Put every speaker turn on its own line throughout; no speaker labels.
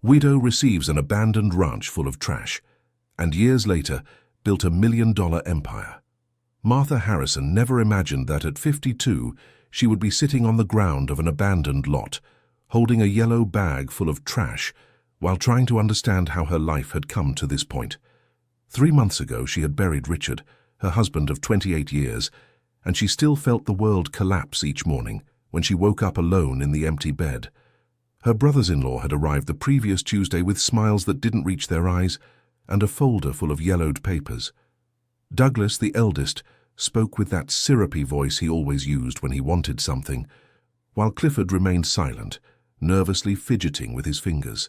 Widow receives an abandoned ranch full of trash, and years later built a $1 million empire. Martha Harrison never imagined that at 52 she would be sitting on the ground of an abandoned lot, holding a yellow bag full of trash while trying to understand how her life had come to this point. 3 months ago she had buried Richard, her husband of 28 years, and she still felt the world collapse each morning when she woke up alone in the empty bed. Her brothers-in-law had arrived the previous Tuesday with smiles that didn't reach their eyes and a folder full of yellowed papers. Douglas, the eldest, spoke with that syrupy voice he always used when he wanted something, while Clifford remained silent, nervously fidgeting with his fingers.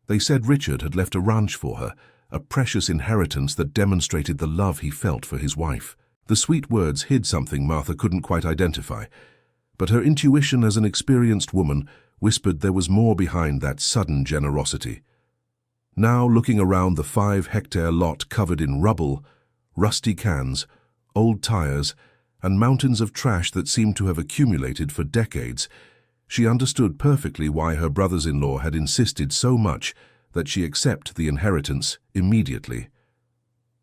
They said Richard had left a ranch for her, a precious inheritance that demonstrated the love he felt for his wife. The sweet words hid something Martha couldn't quite identify, but her intuition as an experienced woman whispered there was more behind that sudden generosity. Now, looking around the 5-hectare lot covered in rubble, rusty cans, old tires, and mountains of trash that seemed to have accumulated for decades, she understood perfectly why her brothers-in-law had insisted so much that she accept the inheritance immediately.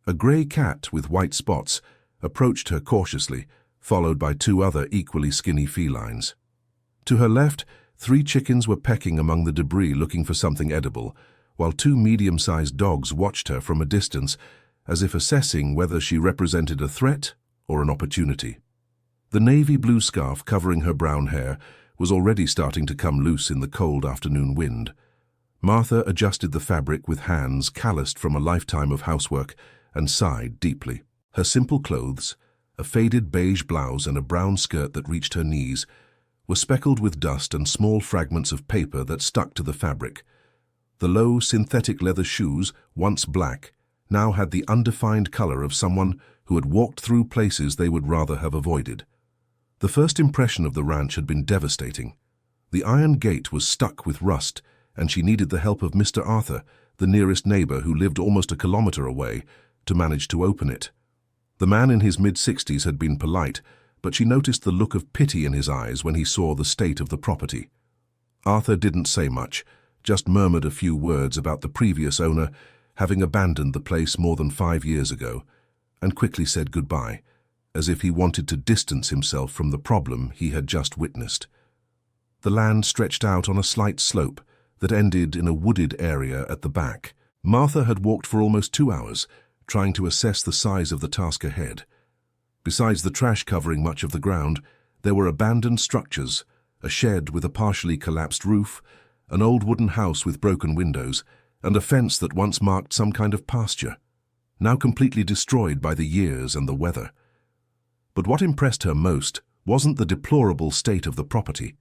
A grey cat with white spots approached her cautiously, followed by 2 other equally skinny felines. To her left, 3 chickens were pecking among the debris looking for something edible, while 2 medium-sized dogs watched her from a distance, as if assessing whether she represented a threat or an opportunity. The navy blue scarf covering her brown hair was already starting to come loose in the cold afternoon wind. Martha adjusted the fabric with hands calloused from a lifetime of housework and sighed deeply. Her simple clothes, a faded beige blouse and a brown skirt that reached her knees, were speckled with dust and small fragments of paper that stuck to the fabric. The low synthetic leather shoes, once black, now had the undefined color of someone who had walked through places they would rather have avoided. The first impression of the ranch had been devastating. The iron gate was stuck with rust, and she needed the help of Mr. Arthur, the nearest neighbor who lived almost a kilometer away, to manage to open it. The man in his mid-60s had been polite, but she noticed the look of pity in his eyes when he saw the state of the property. Arthur didn't say much, just murmured a few words about the previous owner having abandoned the place more than 5 years ago, and quickly said goodbye, as if he wanted to distance himself from the problem he had just witnessed. The land stretched out on a slight slope that ended in a wooded area at the back. Martha had walked for almost 2 hours, trying to assess the size of the task ahead. Besides the trash covering much of the ground, there were abandoned structures, a shed with a partially collapsed roof, an old wooden house with broken windows, and a fence that once marked some kind of pasture, now completely destroyed by the years and the weather. But what impressed her most wasn't the deplorable state of the property.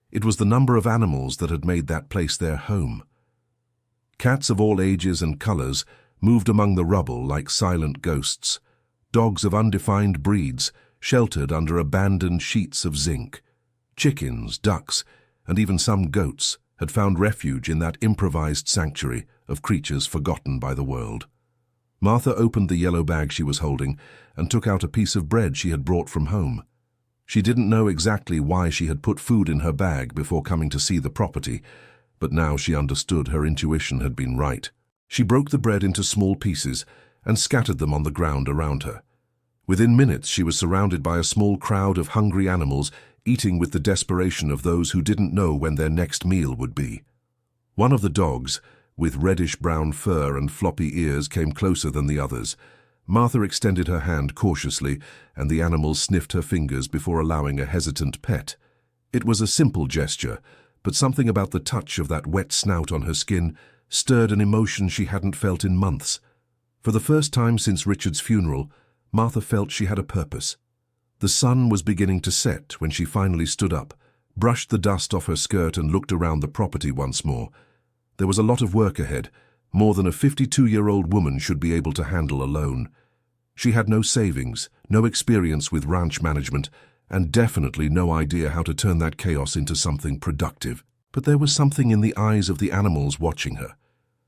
It was the number of animals that had made that place their home. Cats of all ages and colors moved among the rubble like silent ghosts. Dogs of undefined breeds sheltered under abandoned sheets of zinc. Chickens, ducks, and even some goats had found refuge in that improvised sanctuary of creatures forgotten by the world. Martha opened the yellow bag she was holding and took out a piece of bread she had brought from home. She didn't know exactly why she had put food in her bag before coming to see the property, but now she understood her intuition had been right. She broke the bread into small pieces and scattered them on the ground around her. Within minutes she was surrounded by a small crowd of hungry animals eating with the desperation of those who didn't know when their next meal would be. One of the dogs, with reddish-brown fur and floppy ears, came closer than the others. Martha extended her hand cautiously, and the animal sniffed her fingers before allowing a hesitant pet. It was a simple gesture, but something about the touch of that wet snout on her skin stirred an emotion she hadn't felt in months. For the first time since Richard's funeral, Martha felt she had a purpose. The sun was beginning to set when she finally stood up, brushed the dust off her skirt and looked around the property once more. There was a lot of work ahead, more than a 52-year-old woman should be able to handle alone. She had no savings, no experience with ranch management, and definitely no idea how to turn that chaos into something productive. But there was something in the eyes of the animals watching her,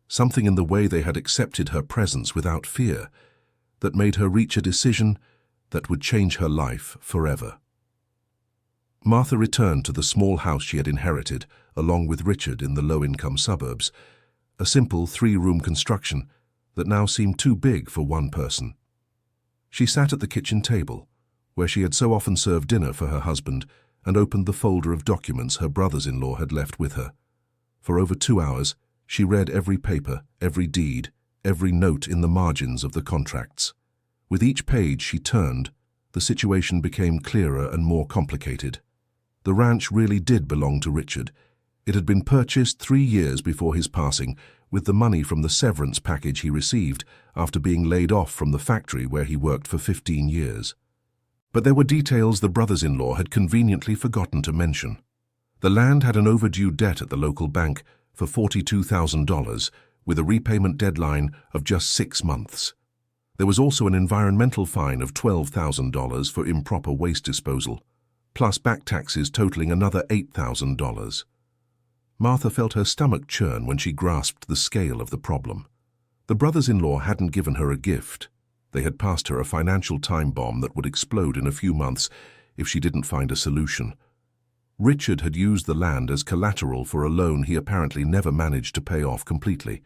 something in the way they had accepted her presence without fear, that made her reach a decision that would change her life forever. Martha returned to the small house she had inherited, along with Richard in the low-income suburbs, a simple three-room construction that now seemed too big for one person. She sat at the kitchen table, where she had so often served dinner for her husband, and opened the folder of documents her brothers-in-law had left with her. For over 2 hours, she read every paper, every deed, every note in the margins of the contracts. With each page she turned, the situation became clearer and more complicated. The ranch really did belong to Richard. It had been purchased 3 years before his passing with the money from the severance package he received after being laid off from the factory where he worked for 15 years. But there were details the brothers-in-law had conveniently forgotten to mention. The land had an overdue debt at the local bank for $42,000 with a repayment deadline of just 6 months. There was also an environmental fine of $12,000 for improper waste disposal, plus back taxes totaling another $8,000. Martha felt her stomach churn when she grasped the scale of the problem. The brothers-in-law hadn't given her a gift. They had passed her a financial time bomb that would explode in a few months if she didn't find a solution. Richard had used the land as collateral for a loan he apparently never managed to pay off completely.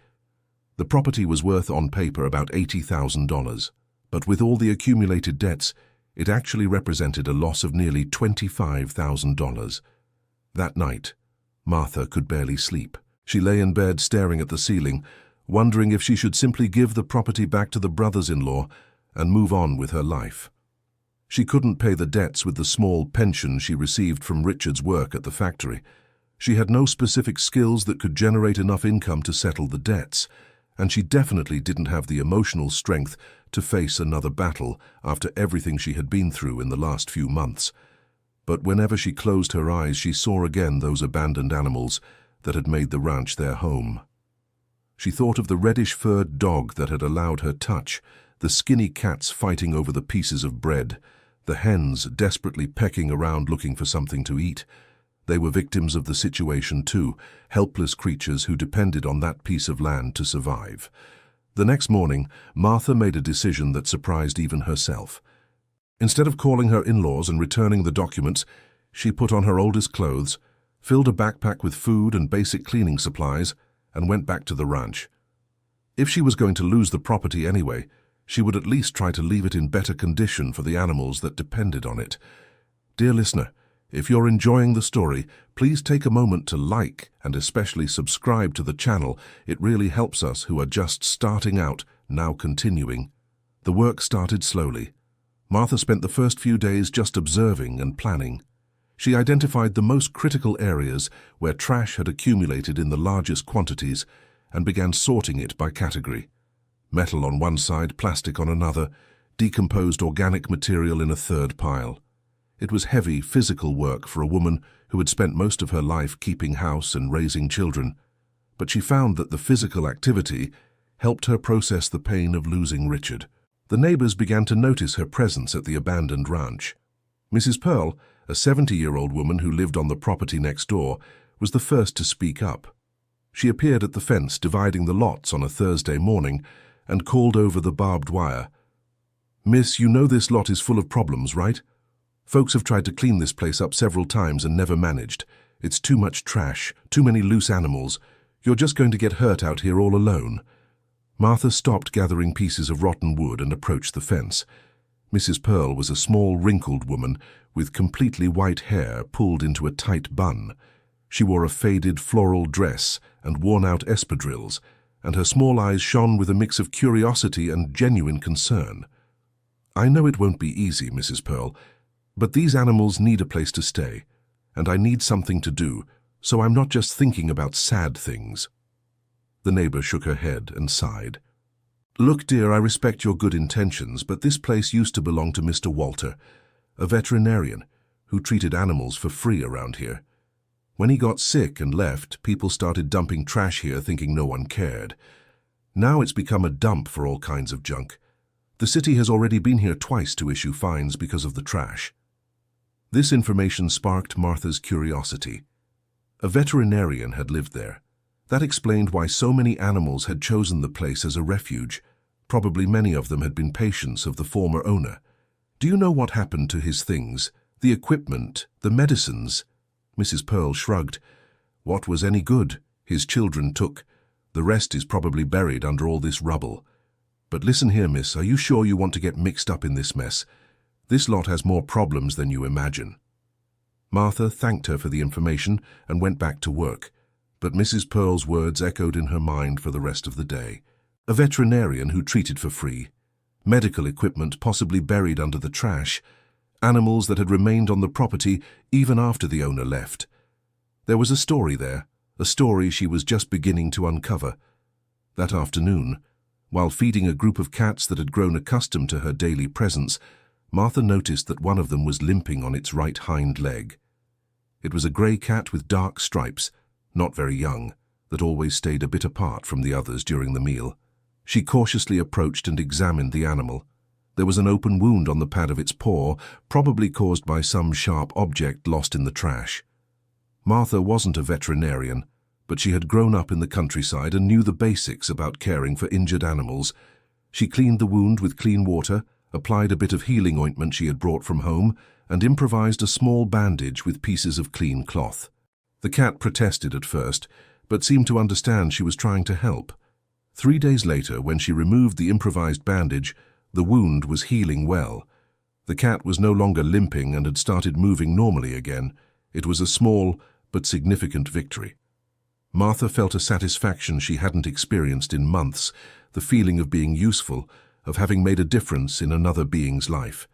The property was worth on paper about $80,000, but with all the accumulated debts, it actually represented a loss of nearly $25,000. That night, Martha could barely sleep. She lay in bed staring at the ceiling, wondering if she should simply give the property back to the brothers-in-law and move on with her life. She couldn't pay the debts with the small pension she received from Richard's work at the factory. She had no specific skills that could generate enough income to settle the debts, and she definitely didn't have the emotional strength to face another battle after everything she had been through in the last few months. But whenever she closed her eyes, she saw again those abandoned animals that had made the ranch their home. She thought of the reddish-furred dog that had allowed her touch, the skinny cats fighting over the pieces of bread, the hens desperately pecking around looking for something to eat. They were victims of the situation too, helpless creatures who depended on that piece of land to survive. The next morning, Martha made a decision that surprised even herself. Instead of calling her in-laws and returning the documents, she put on her oldest clothes, filled a backpack with food and basic cleaning supplies, and went back to the ranch. If she was going to lose the property anyway, she would at least try to leave it in better condition for the animals that depended on it. Dear listener, if you're enjoying the story, please take a moment to like and especially subscribe to the channel. It really helps us who are just starting out, now continuing. The work started slowly. Martha spent the first few days just observing and planning. She identified the most critical areas where trash had accumulated in the largest quantities and began sorting it by category. Metal on one side, plastic on another, decomposed organic material in a third pile. It was heavy, physical work for a woman who had spent most of her life keeping house and raising children, but she found that the physical activity helped her process the pain of losing Richard. The neighbors began to notice her presence at the abandoned ranch. Mrs. Pearl, a 70-year-old woman who lived on the property next door, was the first to speak up. She appeared at the fence dividing the lots on a Thursday morning and called over the barbed wire. "Miss, you know this lot is full of problems, right? Folks have tried to clean this place up several times and never managed. It's too much trash, too many loose animals. You're just going to get hurt out here all alone." Martha stopped gathering pieces of rotten wood and approached the fence. Mrs. Pearl was a small, wrinkled woman with completely white hair pulled into a tight bun. She wore a faded floral dress and worn-out espadrilles, and her small eyes shone with a mix of curiosity and genuine concern. "I know it won't be easy, Mrs. Pearl, but these animals need a place to stay, and I need something to do, so I'm not just thinking about sad things." The neighbor shook her head and sighed. "Look, dear, I respect your good intentions, but this place used to belong to Mr. Walter, a veterinarian who treated animals for free around here. When he got sick and left, people started dumping trash here thinking no one cared. Now it's become a dump for all kinds of junk. The city has already been here twice to issue fines because of the trash." This information sparked Martha's curiosity. A veterinarian had lived there. That explained why so many animals had chosen the place as a refuge. Probably many of them had been patients of the former owner. "Do you know what happened to his things? The equipment, the medicines?" Mrs. Pearl shrugged. What was any good? His children took. The rest is probably buried under all this rubble. But listen here, miss, are you sure you want to get mixed up in this mess? This lot has more problems than you imagine. Martha thanked her for the information and went back to work, but Mrs. Pearl's words echoed in her mind for the rest of the day. A veterinarian who treated for free, medical equipment possibly buried under the trash, animals that had remained on the property even after the owner left. There was a story there, a story she was just beginning to uncover. That afternoon, while feeding a group of cats that had grown accustomed to her daily presence, Martha noticed that one of them was limping on its right hind leg. It was a grey cat with dark stripes, not very young, that always stayed a bit apart from the others during the meal. She cautiously approached and examined the animal. There was an open wound on the pad of its paw, probably caused by some sharp object lost in the trash. Martha wasn't a veterinarian, but she had grown up in the countryside and knew the basics about caring for injured animals. She cleaned the wound with clean water, applied a bit of healing ointment she had brought from home, and improvised a small bandage with pieces of clean cloth. The cat protested at first, but seemed to understand she was trying to help. 3 days later, when she removed the improvised bandage, the wound was healing well. The cat was no longer limping and had started moving normally again. It was a small but significant victory. Martha felt a satisfaction she hadn't experienced in months, the feeling of being useful, of having made a difference in another being's life.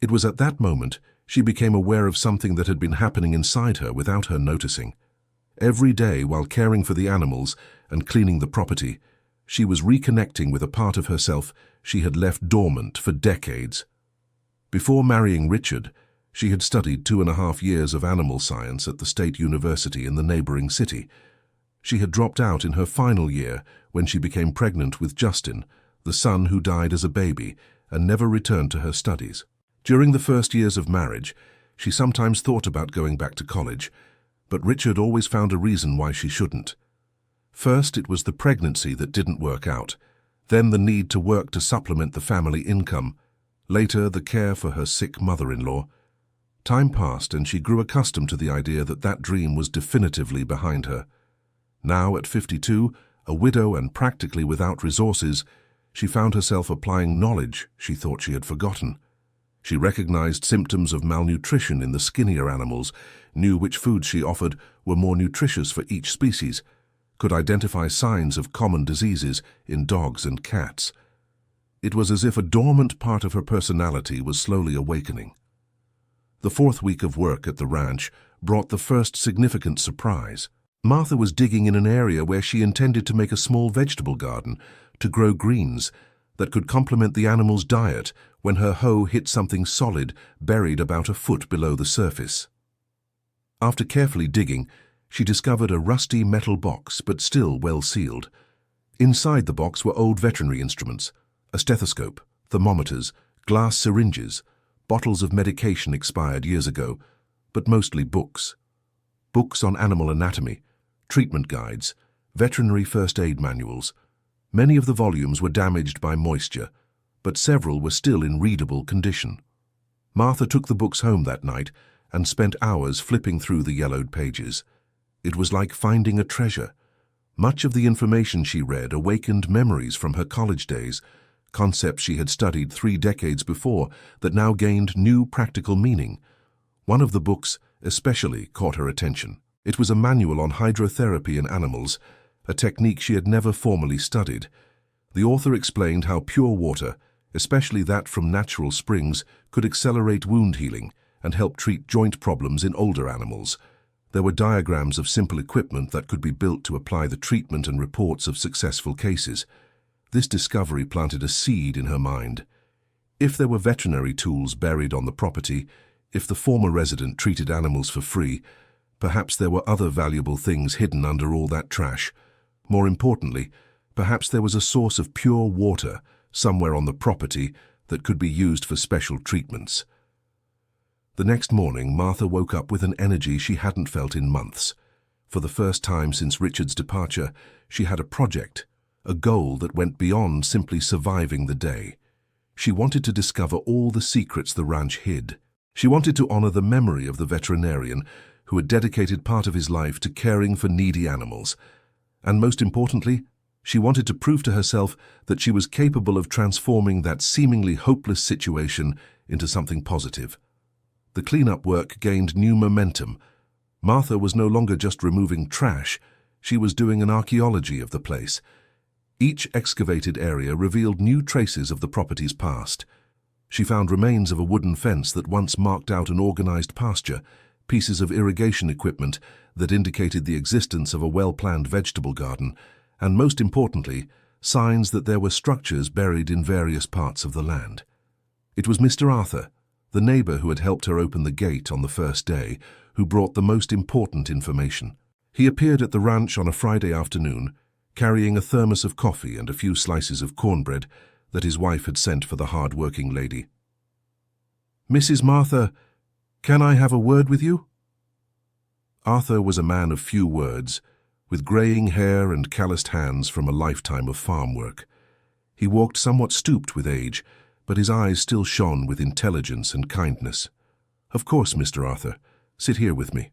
It was at that moment she became aware of something that had been happening inside her without her noticing. Every day, while caring for the animals and cleaning the property, she was reconnecting with a part of herself she had left dormant for decades. Before marrying Richard, she had studied 2.5 years of animal science at the State University in the neighboring city. She had dropped out in her final year when she became pregnant with Justin, the son who died as a baby, and never returned to her studies. During the first years of marriage, she sometimes thought about going back to college, but Richard always found a reason why she shouldn't. First, it was the pregnancy that didn't work out, then the need to work to supplement the family income, later the care for her sick mother-in-law. Time passed and she grew accustomed to the idea that that dream was definitively behind her. Now, at 52, a widow and practically without resources, she found herself applying knowledge she thought she had forgotten. She recognized symptoms of malnutrition in the skinnier animals, knew which foods she offered were more nutritious for each species, could identify signs of common diseases in dogs and cats. It was as if a dormant part of her personality was slowly awakening. The 4th week of work at the ranch brought the first significant surprise. Martha was digging in an area where she intended to make a small vegetable garden to grow greens that could complement the animals' diet when her hoe hit something solid buried about a foot below the surface. After carefully digging, she discovered a rusty metal box, but still well sealed. Inside the box were old veterinary instruments, a stethoscope, thermometers, glass syringes, bottles of medication expired years ago, but mostly books. Books on animal anatomy, treatment guides, veterinary first aid manuals. Many of the volumes were damaged by moisture, but several were still in readable condition. Martha took the books home that night and spent hours flipping through the yellowed pages. It was like finding a treasure. Much of the information she read awakened memories from her college days, concepts she had studied 3 decades before that now gained new practical meaning. One of the books especially caught her attention. It was a manual on hydrotherapy in animals, a technique she had never formally studied. The author explained how pure water, especially that from natural springs, could accelerate wound healing and help treat joint problems in older animals. There were diagrams of simple equipment that could be built to apply the treatment and reports of successful cases. This discovery planted a seed in her mind. If there were veterinary tools buried on the property, if the former resident treated animals for free, perhaps there were other valuable things hidden under all that trash. More importantly, perhaps there was a source of pure water somewhere on the property that could be used for special treatments. The next morning, Martha woke up with an energy she hadn't felt in months. For the first time since Richard's departure, she had a project, a goal that went beyond simply surviving the day. She wanted to discover all the secrets the ranch hid. She wanted to honor the memory of the veterinarian who had dedicated part of his life to caring for needy animals. And most importantly, she wanted to prove to herself that she was capable of transforming that seemingly hopeless situation into something positive. The cleanup work gained new momentum. Martha was no longer just removing trash, she was doing an archaeology of the place. Each excavated area revealed new traces of the property's past. She found remains of a wooden fence that once marked out an organized pasture, pieces of irrigation equipment that indicated the existence of a well-planned vegetable garden, and most importantly, signs that there were structures buried in various parts of the land. It was Mr. Arthur, the neighbor who had helped her open the gate on the first day, who brought the most important information. He appeared at the ranch on a Friday afternoon, carrying a thermos of coffee and a few slices of cornbread that his wife had sent for the hard-working lady. "Mrs. Martha, can I have a word with you?" Arthur was a man of few words, with greying hair and calloused hands from a lifetime of farm work. He walked somewhat stooped with age, but his eyes still shone with intelligence and kindness. "Of course, Mr. Arthur. Sit here with me."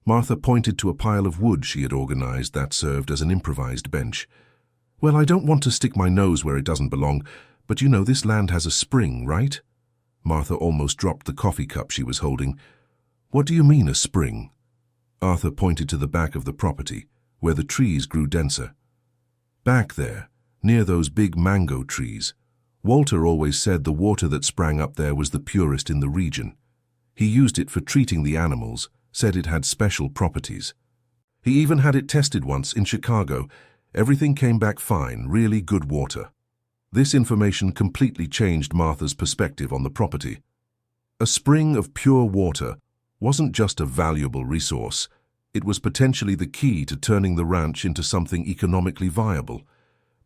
Martha pointed to a pile of wood she had organized that served as an improvised bench. "Well, I don't want to stick my nose where it doesn't belong, but you know this land has a spring, right?" Martha almost dropped the coffee cup she was holding. "What do you mean, a spring?" Arthur pointed to the back of the property, where the trees grew denser. "Back there, near those big mango trees. Walter always said the water that sprang up there was the purest in the region. He used it for treating the animals, said it had special properties. He even had it tested once in Chicago. Everything came back fine, really good water." This information completely changed Martha's perspective on the property. A spring of pure water wasn't just a valuable resource, it was potentially the key to turning the ranch into something economically viable.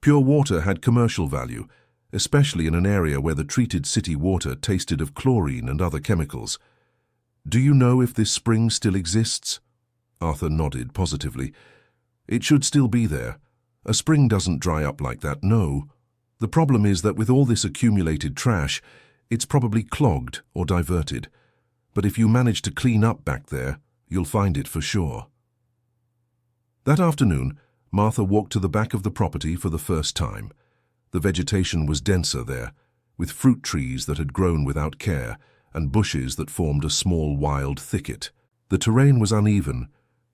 Pure water had commercial value, especially in an area where the treated city water tasted of chlorine and other chemicals. "Do you know if this spring still exists?" Arthur nodded positively. "It should still be there. A spring doesn't dry up like that, no. The problem is that with all this accumulated trash, it's probably clogged or diverted. But if you manage to clean up back there, you'll find it for sure." That afternoon, Martha walked to the back of the property for the first time. The vegetation was denser there, with fruit trees that had grown without care and bushes that formed a small wild thicket. The terrain was uneven,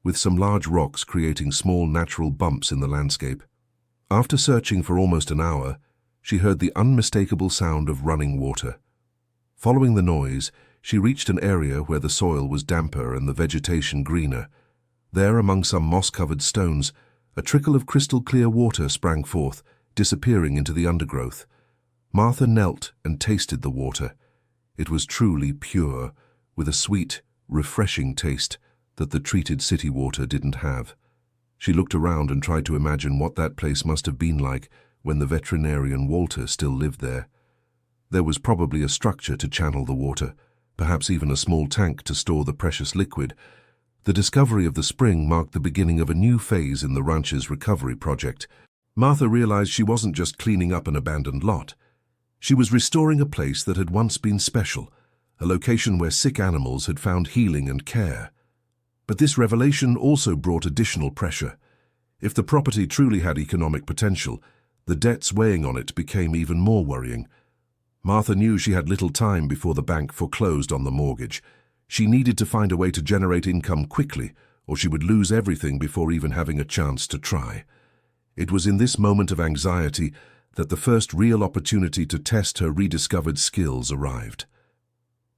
with some large rocks creating small natural bumps in the landscape. After searching for almost an hour, she heard the unmistakable sound of running water. Following the noise, she reached an area where the soil was damper and the vegetation greener. There, among some moss-covered stones, a trickle of crystal-clear water sprang forth, disappearing into the undergrowth. Martha knelt and tasted the water. It was truly pure, with a sweet, refreshing taste that the treated city water didn't have. She looked around and tried to imagine what that place must have been like when the veterinarian Walter still lived there. There was probably a structure to channel the water, perhaps even a small tank to store the precious liquid. The discovery of the spring marked the beginning of a new phase in the ranch's recovery project. Martha realized she wasn't just cleaning up an abandoned lot. She was restoring a place that had once been special, a location where sick animals had found healing and care. But this revelation also brought additional pressure. If the property truly had economic potential, the debts weighing on it became even more worrying. Martha knew she had little time before the bank foreclosed on the mortgage. She needed to find a way to generate income quickly, or she would lose everything before even having a chance to try. It was in this moment of anxiety that the first real opportunity to test her rediscovered skills arrived.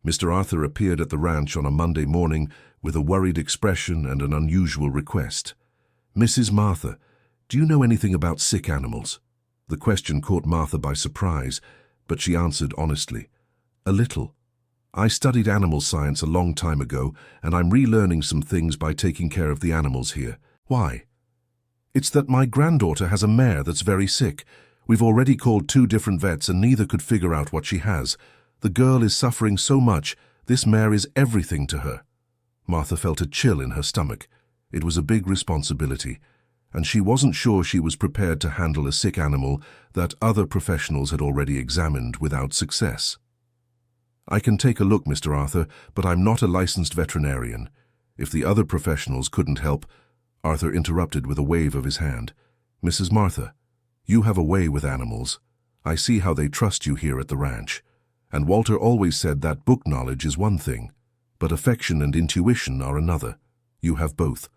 Mr. Arthur appeared at the ranch on a Monday morning with a worried expression and an unusual request. "Mrs. Martha, do you know anything about sick animals?" The question caught Martha by surprise, but she answered honestly, "A little. I studied animal science a long time ago, and I'm relearning some things by taking care of the animals here." "Why?" "It's that my granddaughter has a mare that's very sick. We've already called 2 different vets and neither could figure out what she has. The girl is suffering so much, this mare is everything to her." Martha felt a chill in her stomach. It was a big responsibility, and she wasn't sure she was prepared to handle a sick animal that other professionals had already examined without success. "I can take a look, Mr. Arthur, but I'm not a licensed veterinarian. If the other professionals couldn't help, Arthur interrupted with a wave of his hand. "Mrs. Martha, you have a way with animals. I see how they trust you here at the ranch. And Walter always said that book knowledge is one thing, but affection and intuition are another. You have both."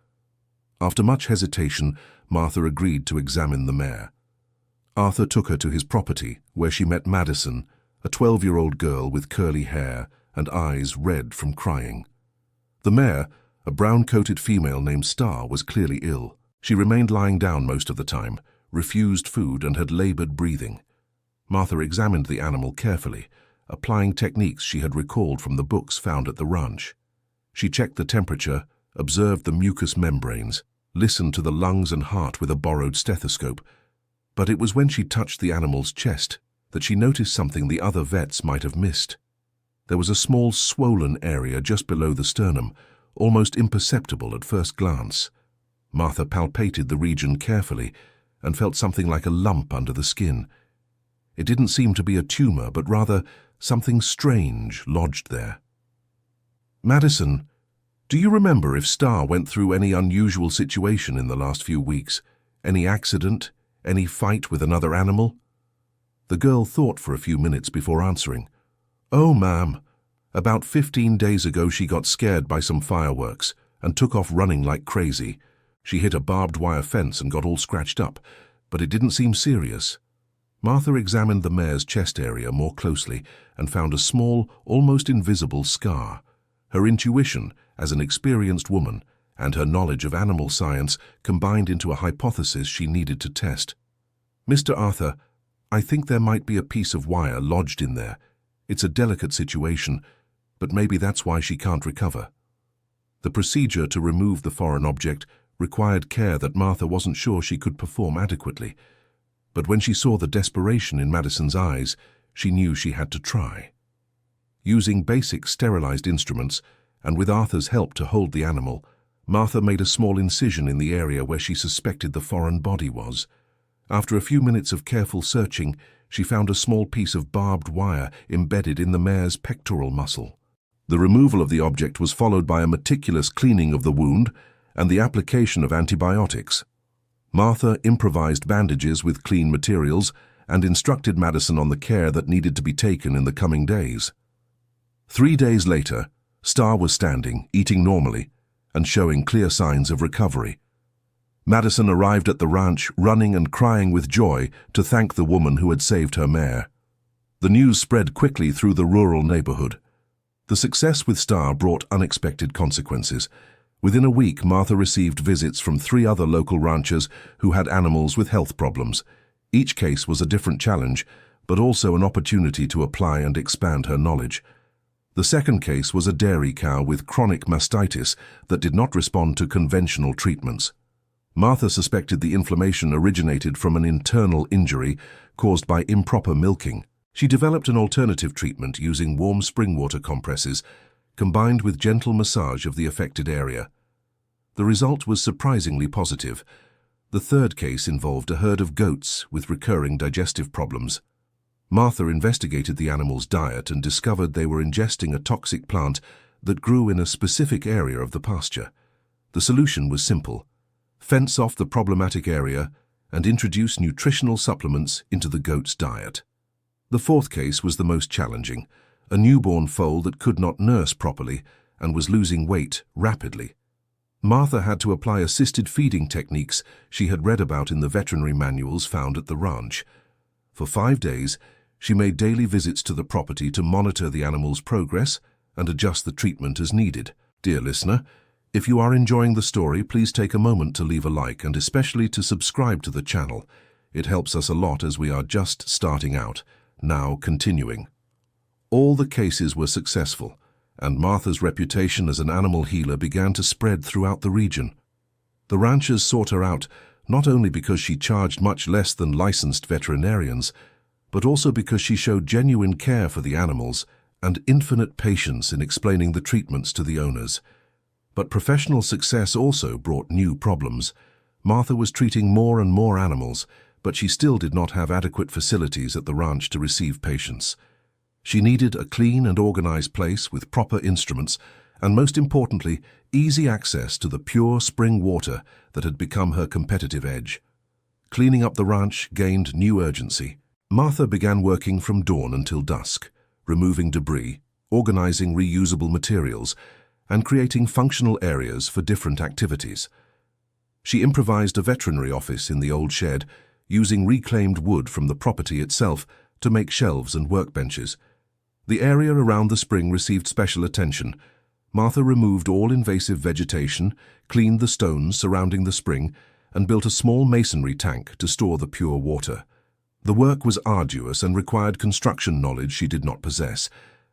After much hesitation, Martha agreed to examine the mare. Arthur took her to his property, where she met Madison, a 12-year-old girl with curly hair and eyes red from crying. The mare, a brown-coated female named Star, was clearly ill. She remained lying down most of the time, refused food, and had labored breathing. Martha examined the animal carefully, applying techniques she had recalled from the books found at the ranch. She checked the temperature, observed the mucous membranes, listened to the lungs and heart with a borrowed stethoscope. But it was when she touched the animal's chest that she noticed something the other vets might have missed. There was a small swollen area just below the sternum, almost imperceptible at first glance. Martha palpated the region carefully and felt something like a lump under the skin. It didn't seem to be a tumor, but rather something strange lodged there. "Madison, do you remember if Star went through any unusual situation in the last few weeks? Any accident? Any fight with another animal?" The girl thought for a few minutes before answering. "Oh, ma'am. About 15 days ago she got scared by some fireworks and took off running like crazy. She hit a barbed wire fence and got all scratched up, but it didn't seem serious." Martha examined the mare's chest area more closely and found a small, almost invisible scar. Her intuition, as an experienced woman, and her knowledge of animal science combined into a hypothesis she needed to test. "Mr. Arthur, I think there might be a piece of wire lodged in there. It's a delicate situation, but maybe that's why she can't recover." The procedure to remove the foreign object required care that Martha wasn't sure she could perform adequately. But when she saw the desperation in Madison's eyes, she knew she had to try. Using basic sterilized instruments, and with Arthur's help to hold the animal, Martha made a small incision in the area where she suspected the foreign body was. After a few minutes of careful searching, she found a small piece of barbed wire embedded in the mare's pectoral muscle. The removal of the object was followed by a meticulous cleaning of the wound and the application of antibiotics. Martha improvised bandages with clean materials and instructed Madison on the care that needed to be taken in the coming days. 3 days later, Star was standing, eating normally, and showing clear signs of recovery. Madison arrived at the ranch running and crying with joy to thank the woman who had saved her mare. The news spread quickly through the rural neighborhood. The success with Star brought unexpected consequences. Within a week, Martha received visits from 3 other local ranchers who had animals with health problems. Each case was a different challenge, but also an opportunity to apply and expand her knowledge. The second case was a dairy cow with chronic mastitis that did not respond to conventional treatments. Martha suspected the inflammation originated from an internal injury caused by improper milking. She developed an alternative treatment using warm spring water compresses, combined with gentle massage of the affected area. The result was surprisingly positive. The third case involved a herd of goats with recurring digestive problems. Martha investigated the animals' diet and discovered they were ingesting a toxic plant that grew in a specific area of the pasture. The solution was simple: fence off the problematic area and introduce nutritional supplements into the goat's diet. The fourth case was the most challenging: a newborn foal that could not nurse properly and was losing weight rapidly. Martha had to apply assisted feeding techniques she had read about in the veterinary manuals found at the ranch. For 5 days, she made daily visits to the property to monitor the animal's progress and adjust the treatment as needed. Dear listener, if you are enjoying the story, please take a moment to leave a like and especially to subscribe to the channel. It helps us a lot as we are just starting out. Now continuing. All the cases were successful, and Martha's reputation as an animal healer began to spread throughout the region. The ranchers sought her out not only because she charged much less than licensed veterinarians, but also because she showed genuine care for the animals and infinite patience in explaining the treatments to the owners. But professional success also brought new problems. Martha was treating more and more animals, but she still did not have adequate facilities at the ranch to receive patients. She needed a clean and organized place with proper instruments and most importantly, easy access to the pure spring water that had become her competitive edge. Cleaning up the ranch gained new urgency. Martha began working from dawn until dusk, removing debris, organizing reusable materials, and creating functional areas for different activities. She improvised a veterinary office in the old shed, using reclaimed wood from the property itself to make shelves and workbenches. The area around the spring received special attention. Martha removed all invasive vegetation, cleaned the stones surrounding the spring, and built a small masonry tank to store the pure water. The work was arduous and required construction knowledge she did not possess,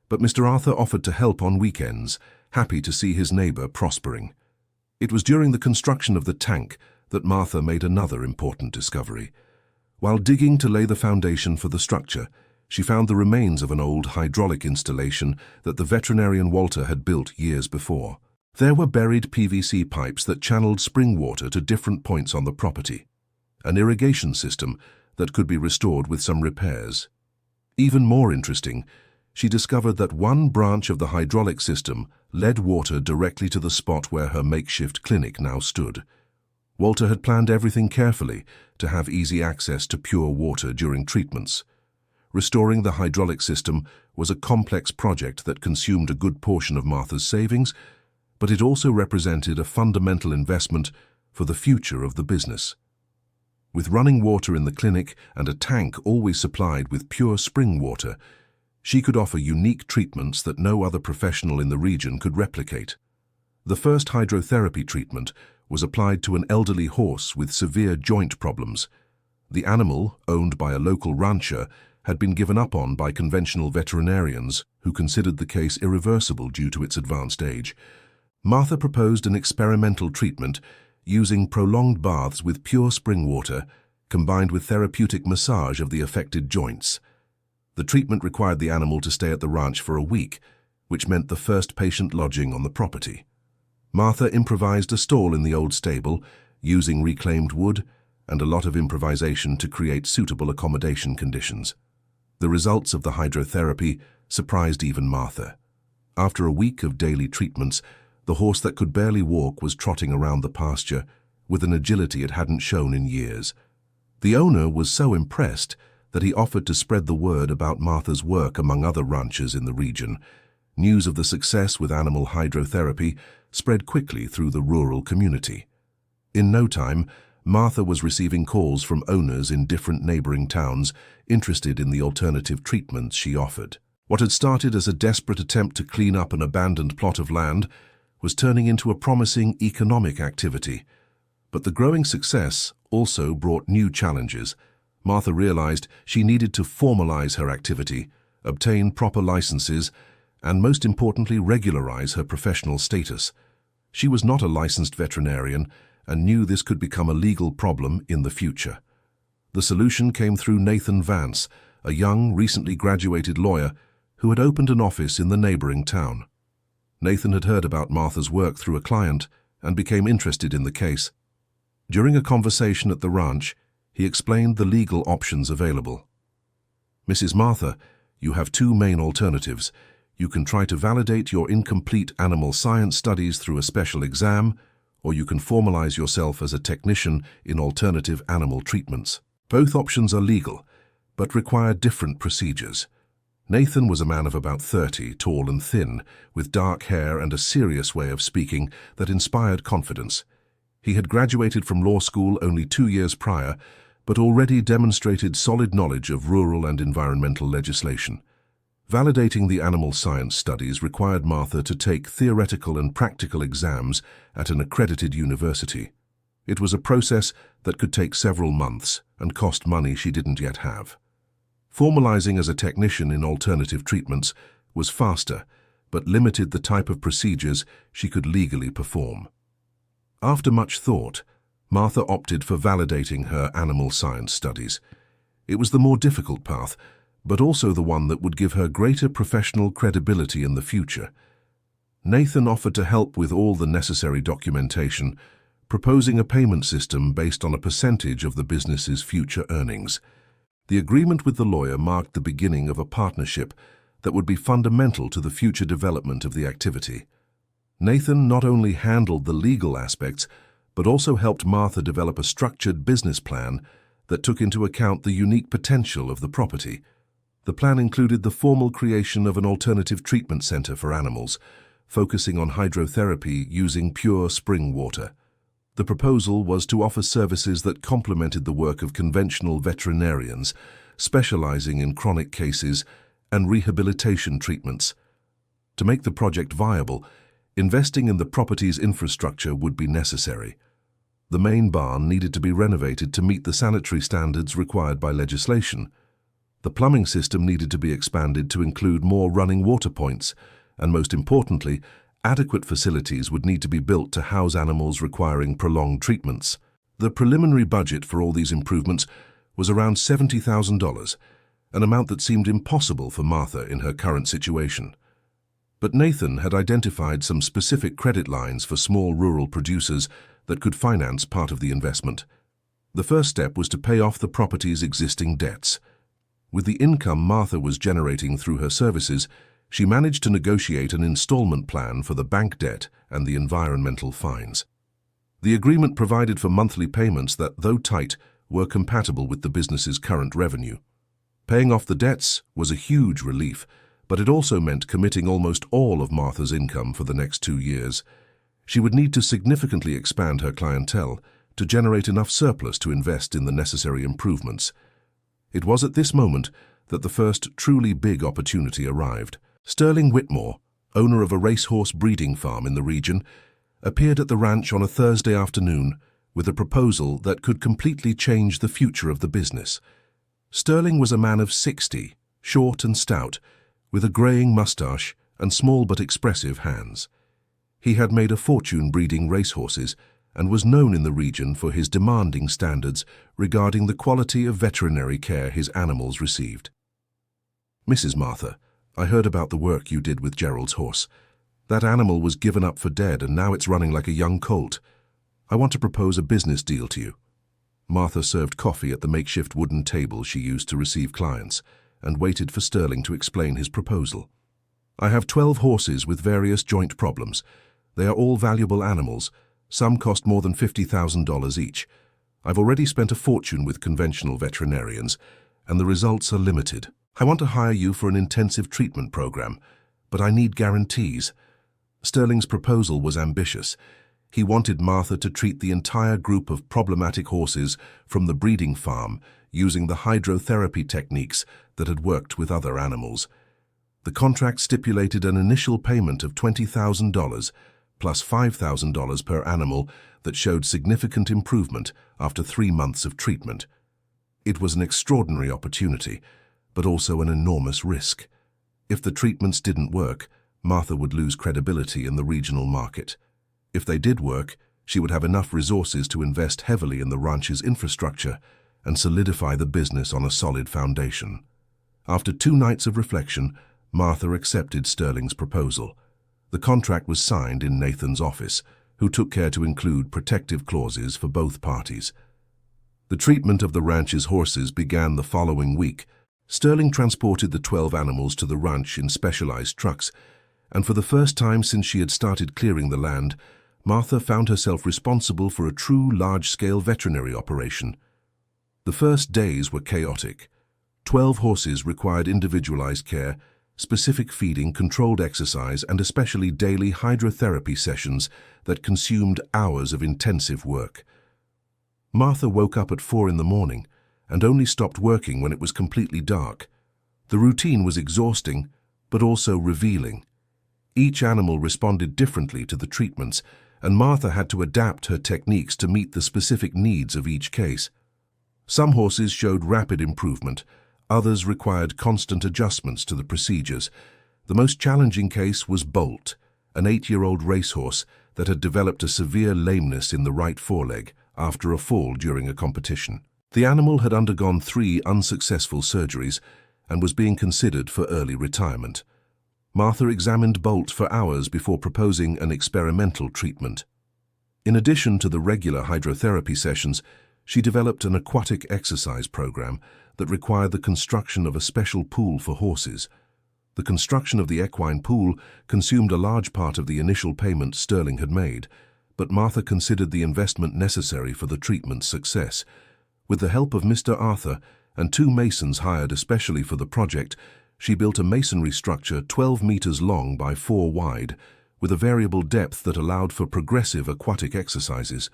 but Mr. Arthur offered to help on weekends, happy to see his neighbor prospering. It was during the construction of the tank that Martha made another important discovery. While digging to lay the foundation for the structure, she found the remains of an old hydraulic installation that the veterinarian Walter had built years before. There were buried PVC pipes that channeled spring water to different points on the property, an irrigation system that could be restored with some repairs. Even more interesting, she discovered that one branch of the hydraulic system led water directly to the spot where her makeshift clinic now stood. Walter had planned everything carefully to have easy access to pure water during treatments. Restoring the hydraulic system was a complex project that consumed a good portion of Martha's savings, but it also represented a fundamental investment for the future of the business. With running water in the clinic and a tank always supplied with pure spring water, she could offer unique treatments that no other professional in the region could replicate. The first hydrotherapy treatment was applied to an elderly horse with severe joint problems. The animal, owned by a local rancher, had been given up on by conventional veterinarians who considered the case irreversible due to its advanced age. Martha proposed an experimental treatment using prolonged baths with pure spring water combined with therapeutic massage of the affected joints. The treatment required the animal to stay at the ranch for a week, which meant the first patient lodging on the property. Martha improvised a stall in the old stable, using reclaimed wood and a lot of improvisation to create suitable accommodation conditions. The results of the hydrotherapy surprised even Martha. After a week of daily treatments, the horse that could barely walk was trotting around the pasture with an agility it hadn't shown in years. The owner was so impressed that he offered to spread the word about Martha's work among other ranchers in the region. News of the success with animal hydrotherapy spread quickly through the rural community. In no time, Martha was receiving calls from owners in different neighboring towns interested in the alternative treatments she offered. What had started as a desperate attempt to clean up an abandoned plot of land was turning into a promising economic activity. But the growing success also brought new challenges. Martha realized she needed to formalize her activity, obtain proper licenses, and most importantly, regularize her professional status. She was not a licensed veterinarian and knew this could become a legal problem in the future. The solution came through Nathan Vance, a young, recently graduated lawyer who had opened an office in the neighboring town. Nathan had heard about Martha's work through a client and became interested in the case. During a conversation at the ranch, he explained the legal options available. "Mrs. Martha, you have two main alternatives. You can try to validate your incomplete animal science studies through a special exam, or you can formalize yourself as a technician in alternative animal treatments. Both options are legal, but require different procedures." Nathan was a man of about 30, tall and thin, with dark hair and a serious way of speaking that inspired confidence. He had graduated from law school only 2 years prior, but already demonstrated solid knowledge of rural and environmental legislation. Validating the animal science studies required Martha to take theoretical and practical exams at an accredited university. It was a process that could take several months and cost money she didn't yet have. Formalizing as a technician in alternative treatments was faster, but limited the type of procedures she could legally perform. After much thought, Martha opted for validating her animal science studies. It was the more difficult path, but also the one that would give her greater professional credibility in the future. Nathan offered to help with all the necessary documentation, proposing a payment system based on a percentage of the business's future earnings. The agreement with the lawyer marked the beginning of a partnership that would be fundamental to the future development of the activity. Nathan not only handled the legal aspects, but also helped Martha develop a structured business plan that took into account the unique potential of the property. The plan included the formal creation of an alternative treatment center for animals, focusing on hydrotherapy using pure spring water. The proposal was to offer services that complemented the work of conventional veterinarians, specializing in chronic cases and rehabilitation treatments. To make the project viable, investing in the property's infrastructure would be necessary. The main barn needed to be renovated to meet the sanitary standards required by legislation. The plumbing system needed to be expanded to include more running water points, and most importantly, adequate facilities would need to be built to house animals requiring prolonged treatments. The preliminary budget for all these improvements was around $70,000, an amount that seemed impossible for Martha in her current situation. But Nathan had identified some specific credit lines for small rural producers that could finance part of the investment. The first step was to pay off the property's existing debts. With the income Martha was generating through her services, she managed to negotiate an installment plan for the bank debt and the environmental fines. The agreement provided for monthly payments that, though tight, were compatible with the business's current revenue. Paying off the debts was a huge relief, but it also meant committing almost all of Martha's income for the next 2 years. She would need to significantly expand her clientele to generate enough surplus to invest in the necessary improvements. It was at this moment that the first truly big opportunity arrived. Sterling Whitmore, owner of a racehorse breeding farm in the region, appeared at the ranch on a Thursday afternoon with a proposal that could completely change the future of the business. Sterling was a man of 60, short and stout, with a graying mustache and small but expressive hands. He had made a fortune breeding racehorses and was known in the region for his demanding standards regarding the quality of veterinary care his animals received. "Mrs. Martha, I heard about the work you did with Gerald's horse. That animal was given up for dead and now it's running like a young colt. I want to propose a business deal to you." Martha served coffee at the makeshift wooden table she used to receive clients and waited for Sterling to explain his proposal. "I have 12 horses with various joint problems. They are all valuable animals. Some cost more than $50,000 each. I've already spent a fortune with conventional veterinarians, and the results are limited. I want to hire you for an intensive treatment program, but I need guarantees." Sterling's proposal was ambitious. He wanted Martha to treat the entire group of problematic horses from the breeding farm using the hydrotherapy techniques that had worked with other animals. The contract stipulated an initial payment of $20,000 plus $5,000 per animal that showed significant improvement after 3 months of treatment. It was an extraordinary opportunity, but also an enormous risk. If the treatments didn't work, Martha would lose credibility in the regional market. If they did work, she would have enough resources to invest heavily in the ranch's infrastructure and solidify the business on a solid foundation. After 2 nights of reflection, Martha accepted Sterling's proposal. The contract was signed in Nathan's office, who took care to include protective clauses for both parties. The treatment of the ranch's horses began the following week. Sterling transported the 12 animals to the ranch in specialized trucks, and for the first time since she had started clearing the land, Martha found herself responsible for a true large-scale veterinary operation. The first days were chaotic. 12 horses required individualized care, specific feeding, controlled exercise, and especially daily hydrotherapy sessions that consumed hours of intensive work. Martha woke up at 4 in the morning and only stopped working when it was completely dark. The routine was exhausting, but also revealing. Each animal responded differently to the treatments, and Martha had to adapt her techniques to meet the specific needs of each case. Some horses showed rapid improvement, others required constant adjustments to the procedures. The most challenging case was Bolt, an 8-year-old racehorse that had developed a severe lameness in the right foreleg after a fall during a competition. The animal had undergone 3 unsuccessful surgeries and was being considered for early retirement. Martha examined Bolt for hours before proposing an experimental treatment. In addition to the regular hydrotherapy sessions, she developed an aquatic exercise program that required the construction of a special pool for horses. The construction of the equine pool consumed a large part of the initial payment Sterling had made, but Martha considered the investment necessary for the treatment's success. With the help of Mr. Arthur and 2 masons hired especially for the project, she built a masonry structure 12 meters long by 4 wide, with a variable depth that allowed for progressive aquatic exercises.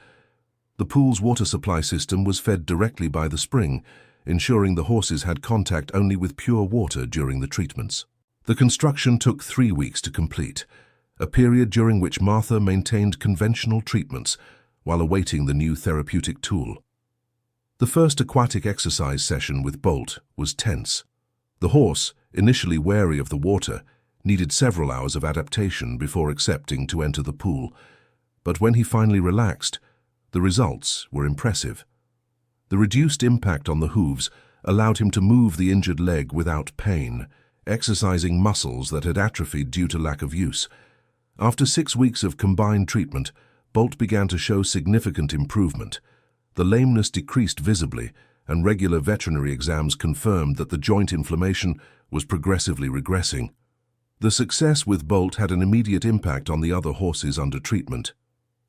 The pool's water supply system was fed directly by the spring, ensuring the horses had contact only with pure water during the treatments. The construction took 3 weeks to complete, a period during which Martha maintained conventional treatments while awaiting the new therapeutic tool. The first aquatic exercise session with Bolt was tense. The horse, initially wary of the water, needed several hours of adaptation before accepting to enter the pool, but when he finally relaxed, the results were impressive. The reduced impact on the hooves allowed him to move the injured leg without pain, exercising muscles that had atrophied due to lack of use. After 6 weeks of combined treatment, Bolt began to show significant improvement. The lameness decreased visibly, and regular veterinary exams confirmed that the joint inflammation was progressively regressing. The success with Bolt had an immediate impact on the other horses under treatment.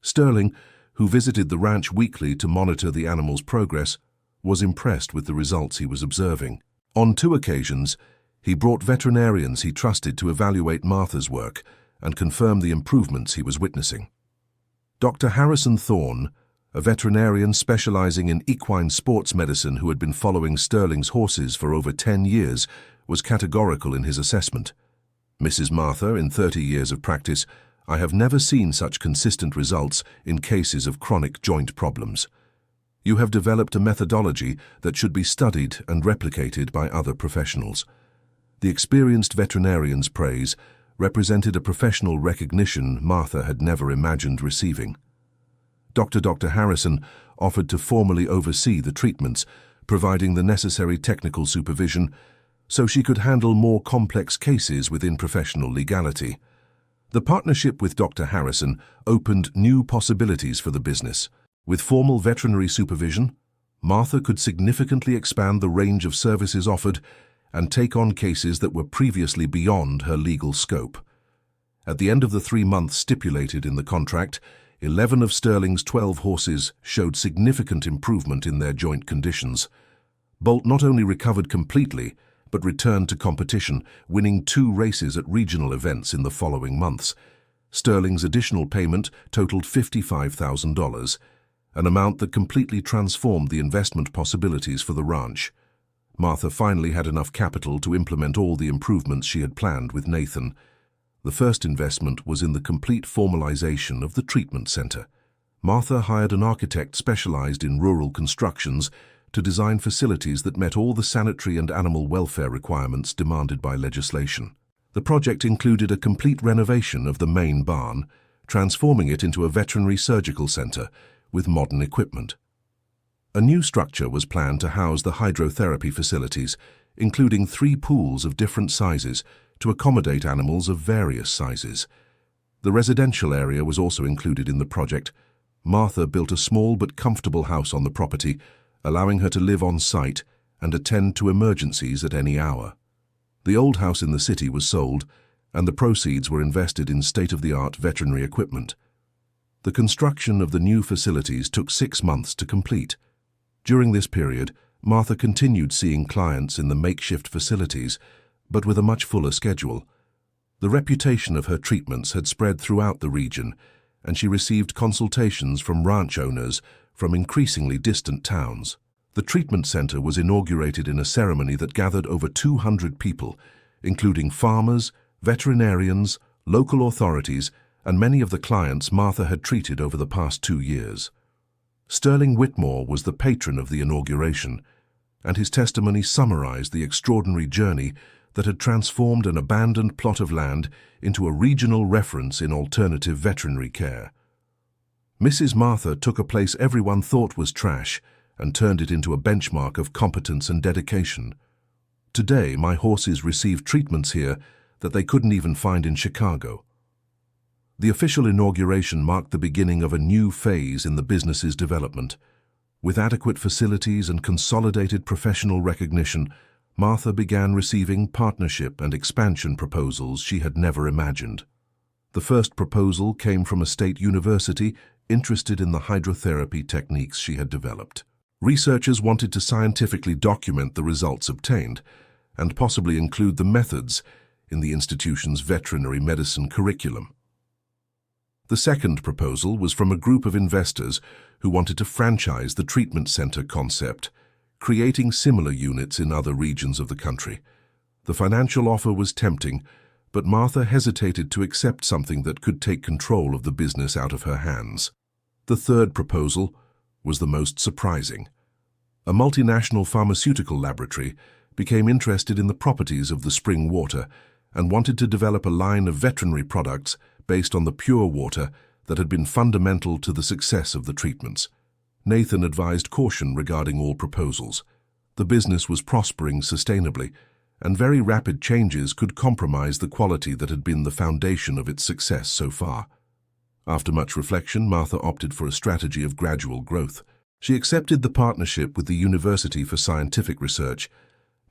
Sterling, who visited the ranch weekly to monitor the animal's progress, was impressed with the results he was observing. On 2 occasions, he brought veterinarians he trusted to evaluate Martha's work and confirm the improvements he was witnessing. Dr. Harrison Thorne, a veterinarian specializing in equine sports medicine who had been following Sterling's horses for over 10 years, was categorical in his assessment. "Mrs. Martha, in 30 years of practice, I have never seen such consistent results in cases of chronic joint problems. You have developed a methodology that should be studied and replicated by other professionals." The experienced veterinarian's praise represented a professional recognition Martha had never imagined receiving. Dr. Harrison offered to formally oversee the treatments, providing the necessary technical supervision so she could handle more complex cases within professional legality. The partnership with Dr. Harrison opened new possibilities for the business. With formal veterinary supervision, Martha could significantly expand the range of services offered and take on cases that were previously beyond her legal scope. At the end of the 3 months stipulated in the contract, 11 of Sterling's 12 horses showed significant improvement in their joint conditions. Bolt not only recovered completely, but returned to competition, winning 2 races at regional events in the following months. Sterling's additional payment totaled $55,000, an amount that completely transformed the investment possibilities for the ranch. Martha finally had enough capital to implement all the improvements she had planned with Nathan. The first investment was in the complete formalization of the treatment center. Martha hired an architect specialized in rural constructions to design facilities that met all the sanitary and animal welfare requirements demanded by legislation. The project included a complete renovation of the main barn, transforming it into a veterinary surgical center with modern equipment. A new structure was planned to house the hydrotherapy facilities, including 3 pools of different sizes to accommodate animals of various sizes. The residential area was also included in the project. Martha built a small but comfortable house on the property, allowing her to live on site and attend to emergencies at any hour. The old house in the city was sold, and the proceeds were invested in state-of-the-art veterinary equipment. The construction of the new facilities took 6 months to complete. During this period, Martha continued seeing clients in the makeshift facilities, but with a much fuller schedule. The reputation of her treatments had spread throughout the region, and she received consultations from ranch owners from increasingly distant towns. The treatment center was inaugurated in a ceremony that gathered over 200 people, including farmers, veterinarians, local authorities, and many of the clients Martha had treated over the past 2 years. Sterling Whitmore was the patron of the inauguration, and his testimony summarized the extraordinary journey that had transformed an abandoned plot of land into a regional reference in alternative veterinary care. Mrs. Martha took a place everyone thought was trash and turned it into a benchmark of competence and dedication. Today, my horses receive treatments here that they couldn't even find in Chicago. The official inauguration marked the beginning of a new phase in the business's development. With adequate facilities and consolidated professional recognition, Martha began receiving partnership and expansion proposals she had never imagined. The first proposal came from a state university interested in the hydrotherapy techniques she had developed. Researchers wanted to scientifically document the results obtained and possibly include the methods in the institution's veterinary medicine curriculum. The second proposal was from a group of investors who wanted to franchise the treatment center concept, creating similar units in other regions of the country. The financial offer was tempting, but Martha hesitated to accept something that could take control of the business out of her hands. The third proposal was the most surprising. A multinational pharmaceutical laboratory became interested in the properties of the spring water and wanted to develop a line of veterinary products based on the pure water that had been fundamental to the success of the treatments. Nathan advised caution regarding all proposals. The business was prospering sustainably, and very rapid changes could compromise the quality that had been the foundation of its success so far. After much reflection, Martha opted for a strategy of gradual growth. She accepted the partnership with the University for Scientific Research,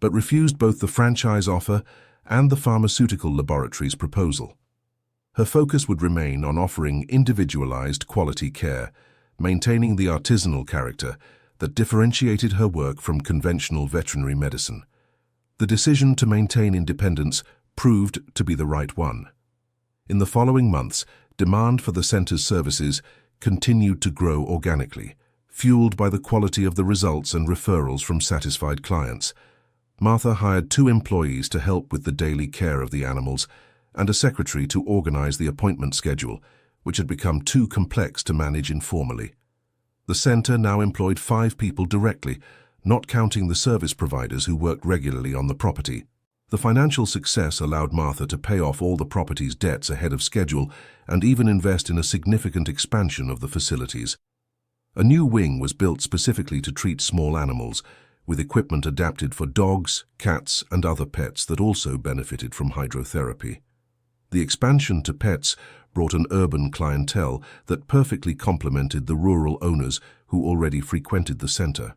but refused both the franchise offer and the pharmaceutical laboratory's proposal. Her focus would remain on offering individualized quality care, maintaining the artisanal character that differentiated her work from conventional veterinary medicine. The decision to maintain independence proved to be the right one. In the following months, demand for the center's services continued to grow organically, fueled by the quality of the results and referrals from satisfied clients. Martha hired 2 employees to help with the daily care of the animals and a secretary to organize the appointment schedule, which had become too complex to manage informally. The center now employed 5 people directly, not counting the service providers who worked regularly on the property. The financial success allowed Martha to pay off all the property's debts ahead of schedule and even invest in a significant expansion of the facilities. A new wing was built specifically to treat small animals, with equipment adapted for dogs, cats, and other pets that also benefited from hydrotherapy. The expansion to pets brought an urban clientele that perfectly complemented the rural owners who already frequented the center.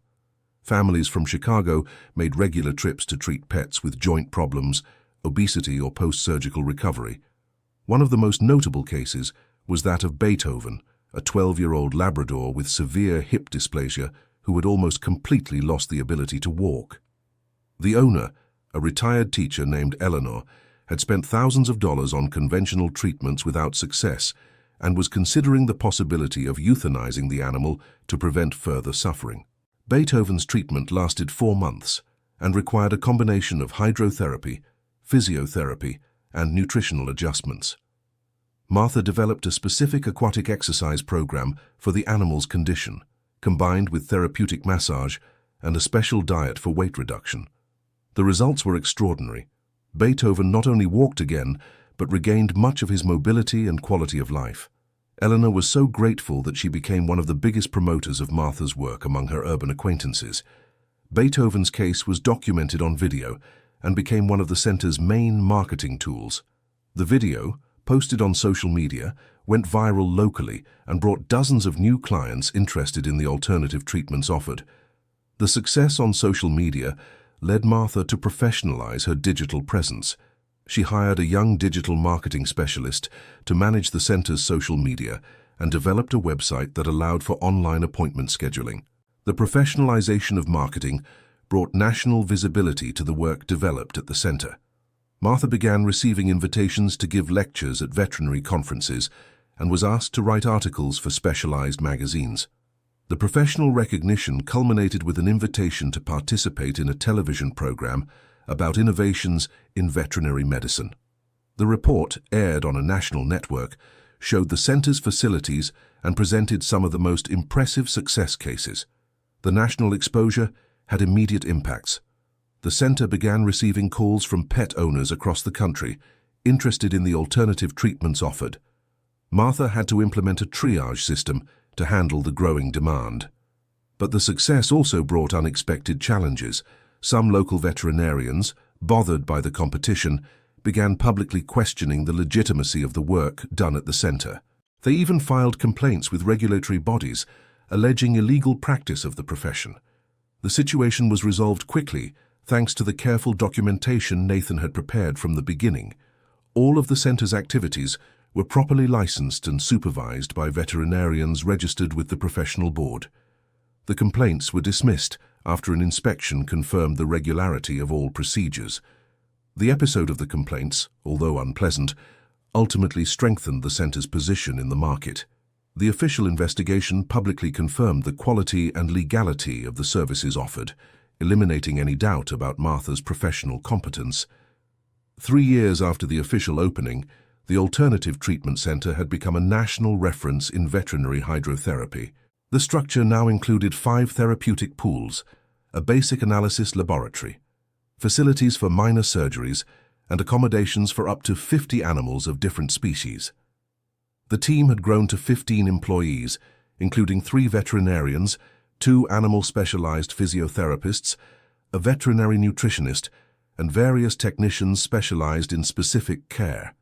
Families from Chicago made regular trips to treat pets with joint problems, obesity, or post-surgical recovery. One of the most notable cases was that of Beethoven, a 12-year-old Labrador with severe hip dysplasia who had almost completely lost the ability to walk. The owner, a retired teacher named Eleanor, had spent thousands of dollars on conventional treatments without success and was considering the possibility of euthanizing the animal to prevent further suffering. Beethoven's treatment lasted 4 months and required a combination of hydrotherapy, physiotherapy, and nutritional adjustments. Martha developed a specific aquatic exercise program for the animal's condition, combined with therapeutic massage and a special diet for weight reduction. The results were extraordinary. Beethoven not only walked again, but regained much of his mobility and quality of life. Eleanor was so grateful that she became one of the biggest promoters of Martha's work among her urban acquaintances. Beethoven's case was documented on video and became one of the center's main marketing tools. The video, posted on social media, went viral locally and brought dozens of new clients interested in the alternative treatments offered. The success on social media led Martha to professionalize her digital presence. She hired a young digital marketing specialist to manage the center's social media and developed a website that allowed for online appointment scheduling. The professionalization of marketing brought national visibility to the work developed at the center. Martha began receiving invitations to give lectures at veterinary conferences and was asked to write articles for specialized magazines. The professional recognition culminated with an invitation to participate in a television program about innovations in veterinary medicine. The report, aired on a national network, showed the center's facilities and presented some of the most impressive success cases. The national exposure had immediate impacts. The center began receiving calls from pet owners across the country, interested in the alternative treatments offered. Martha had to implement a triage system to handle the growing demand. But the success also brought unexpected challenges. Some local veterinarians, bothered by the competition, began publicly questioning the legitimacy of the work done at the center. They even filed complaints with regulatory bodies, alleging illegal practice of the profession. The situation was resolved quickly thanks to the careful documentation Nathan had prepared from the beginning. All of the center's activities were properly licensed and supervised by veterinarians registered with the professional board. The complaints were dismissed after an inspection confirmed the regularity of all procedures. The episode of the complaints, although unpleasant, ultimately strengthened the center's position in the market. The official investigation publicly confirmed the quality and legality of the services offered, eliminating any doubt about Martha's professional competence. 3 years after the official opening, the Alternative Treatment Center had become a national reference in veterinary hydrotherapy. The structure now included 5 therapeutic pools, a basic analysis laboratory, facilities for minor surgeries, and accommodations for up to 50 animals of different species. The team had grown to 15 employees, including 3 veterinarians, 2 animal-specialized physiotherapists, a veterinary nutritionist, and various technicians specialized in specific care.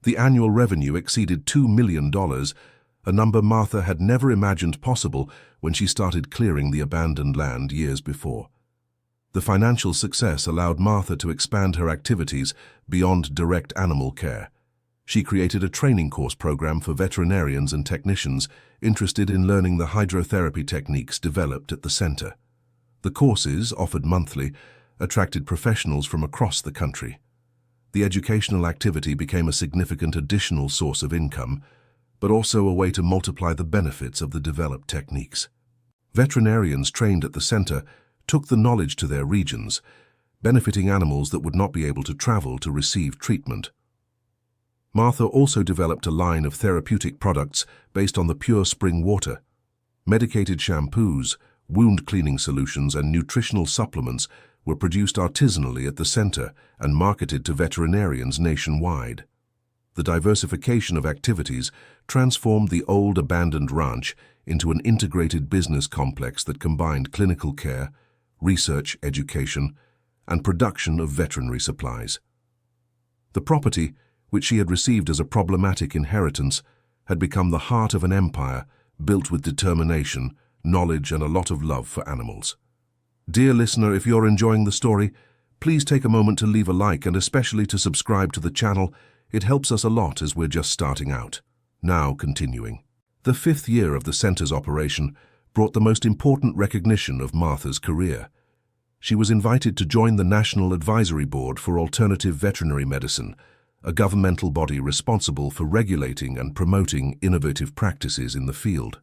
The annual revenue exceeded $2 million, a number Martha had never imagined possible when she started clearing the abandoned land years before. The financial success allowed Martha to expand her activities beyond direct animal care. She created a training course program for veterinarians and technicians interested in learning the hydrotherapy techniques developed at the center. The courses, offered monthly, attracted professionals from across the country. The educational activity became a significant additional source of income, but also a way to multiply the benefits of the developed techniques. Veterinarians trained at the center took the knowledge to their regions, benefiting animals that would not be able to travel to receive treatment. Martha also developed a line of therapeutic products based on the pure spring water. Medicated shampoos, wound cleaning solutions, and nutritional supplements were produced artisanally at the center and marketed to veterinarians nationwide. The diversification of activities transformed the old abandoned ranch into an integrated business complex that combined clinical care, research, education, and production of veterinary supplies. The property, which she had received as a problematic inheritance, had become the heart of an empire built with determination, knowledge, and a lot of love for animals. Dear listener, if you're enjoying the story, please take a moment to leave a like and especially to subscribe to the channel. It helps us a lot as we're just starting out. Now continuing. The 5th year of the center's operation brought the most important recognition of Martha's career. She was invited to join the National Advisory Board for Alternative Veterinary Medicine, a governmental body responsible for regulating and promoting innovative practices in the field.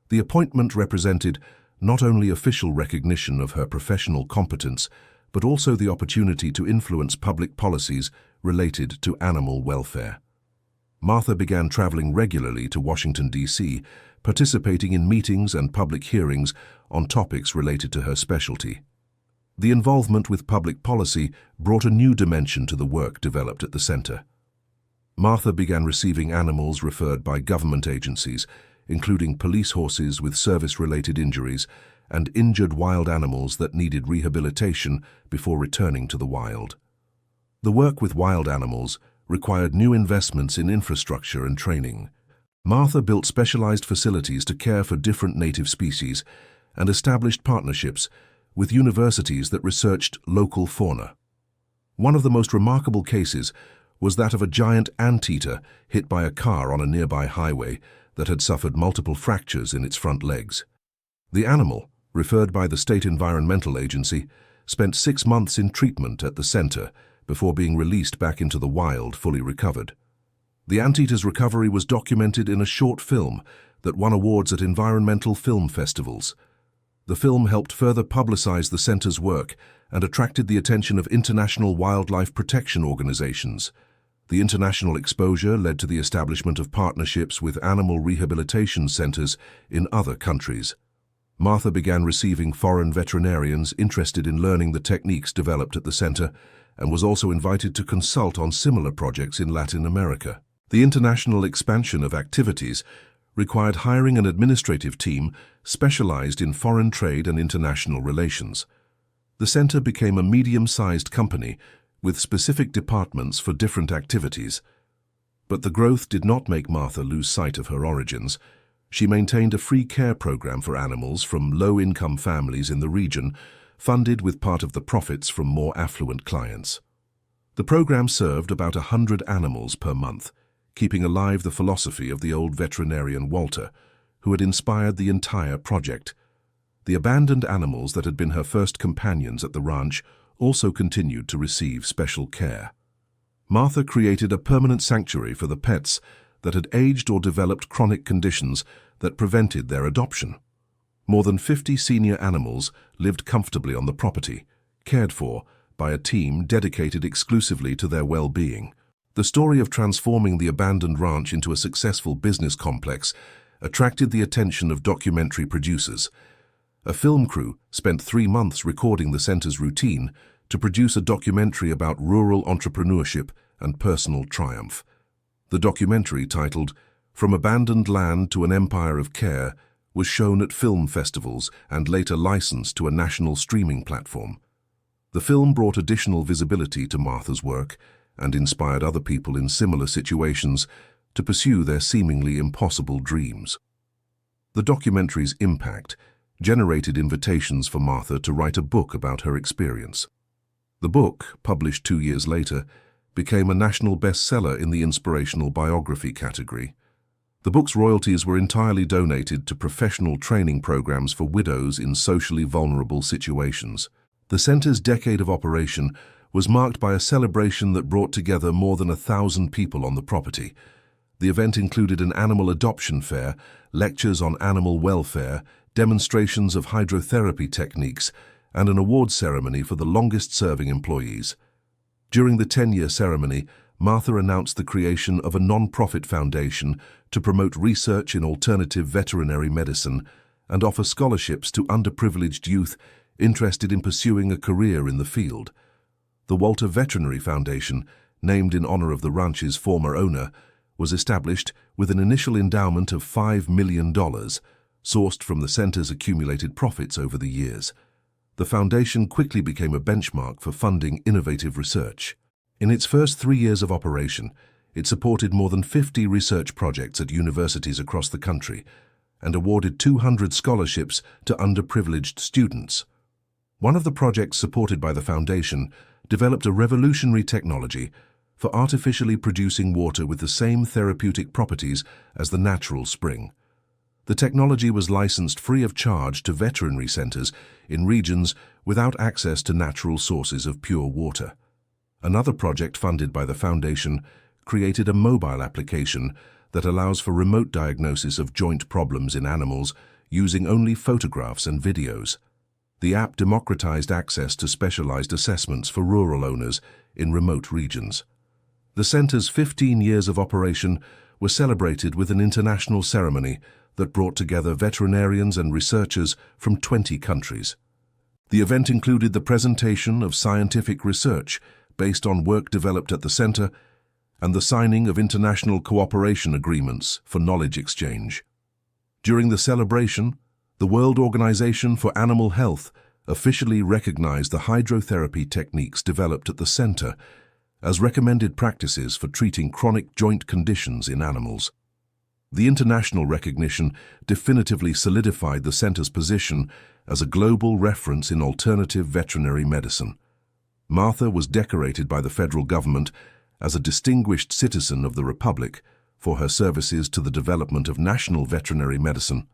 The appointment represented not only official recognition of her professional competence, but also the opportunity to influence public policies related to animal welfare. Martha began traveling regularly to Washington, D.C., participating in meetings and public hearings on topics related to her specialty. The involvement with public policy brought a new dimension to the work developed at the center. Martha began receiving animals referred by government agencies, including police horses with service-related injuries and injured wild animals that needed rehabilitation before returning to the wild. The work with wild animals required new investments in infrastructure and training. Martha built specialized facilities to care for different native species and established partnerships with universities that researched local fauna. One of the most remarkable cases was that of a giant anteater hit by a car on a nearby highway that had suffered multiple fractures in its front legs. The animal, referred by the State Environmental Agency, spent 6 months in treatment at the center before being released back into the wild fully recovered. The anteater's recovery was documented in a short film that won awards at environmental film festivals. The film helped further publicize the center's work and attracted the attention of international wildlife protection organizations. The international exposure led to the establishment of partnerships with animal rehabilitation centers in other countries. Martha began receiving foreign veterinarians interested in learning the techniques developed at the center and was also invited to consult on similar projects in Latin America. The international expansion of activities required hiring an administrative team specialized in foreign trade and international relations. The center became a medium-sized company with specific departments for different activities. But the growth did not make Martha lose sight of her origins. She maintained a free care program for animals from low-income families in the region, funded with part of the profits from more affluent clients. The program served about 100 animals per month, keeping alive the philosophy of the old veterinarian Walter, who had inspired the entire project. The abandoned animals that had been her first companions at the ranch also continued to receive special care. Martha created a permanent sanctuary for the pets that had aged or developed chronic conditions that prevented their adoption. More than 50 senior animals lived comfortably on the property, cared for by a team dedicated exclusively to their well-being. The story of transforming the abandoned ranch into a successful business complex attracted the attention of documentary producers. A film crew spent 3 months recording the center's routine to produce a documentary about rural entrepreneurship and personal triumph. The documentary, titled From Abandoned Land to an Empire of Care, was shown at film festivals and later licensed to a national streaming platform. The film brought additional visibility to Martha's work and inspired other people in similar situations to pursue their seemingly impossible dreams. The documentary's impact generated invitations for Martha to write a book about her experience. The book, published 2 years later, became a national bestseller in the inspirational biography category. The book's royalties were entirely donated to professional training programs for widows in socially vulnerable situations. The center's decade of operation was marked by a celebration that brought together more than 1,000 people on the property. The event included an animal adoption fair, lectures on animal welfare, demonstrations of hydrotherapy techniques, and an awards ceremony for the longest-serving employees. During the 10-year ceremony, Martha announced the creation of a non-profit foundation to promote research in alternative veterinary medicine and offer scholarships to underprivileged youth interested in pursuing a career in the field. The Walter Veterinary Foundation, named in honor of the ranch's former owner, was established with an initial endowment of $5 million, sourced from the center's accumulated profits over the years. The foundation quickly became a benchmark for funding innovative research. In its first 3 years of operation, it supported more than 50 research projects at universities across the country and awarded 200 scholarships to underprivileged students. One of the projects supported by the foundation developed a revolutionary technology for artificially producing water with the same therapeutic properties as the natural spring. The technology was licensed free of charge to veterinary centers in regions without access to natural sources of pure water. Another project funded by the foundation created a mobile application that allows for remote diagnosis of joint problems in animals using only photographs and videos. The app democratized access to specialized assessments for rural owners in remote regions. The center's 15 years of operation were celebrated with an international ceremony that brought together veterinarians and researchers from 20 countries. The event included the presentation of scientific research based on work developed at the center and the signing of international cooperation agreements for knowledge exchange. During the celebration, the World Organization for Animal Health officially recognized the hydrotherapy techniques developed at the center as recommended practices for treating chronic joint conditions in animals. The international recognition definitively solidified the center's position as a global reference in alternative veterinary medicine. Martha was decorated by the federal government as a distinguished citizen of the Republic for her services to the development of national veterinary medicine.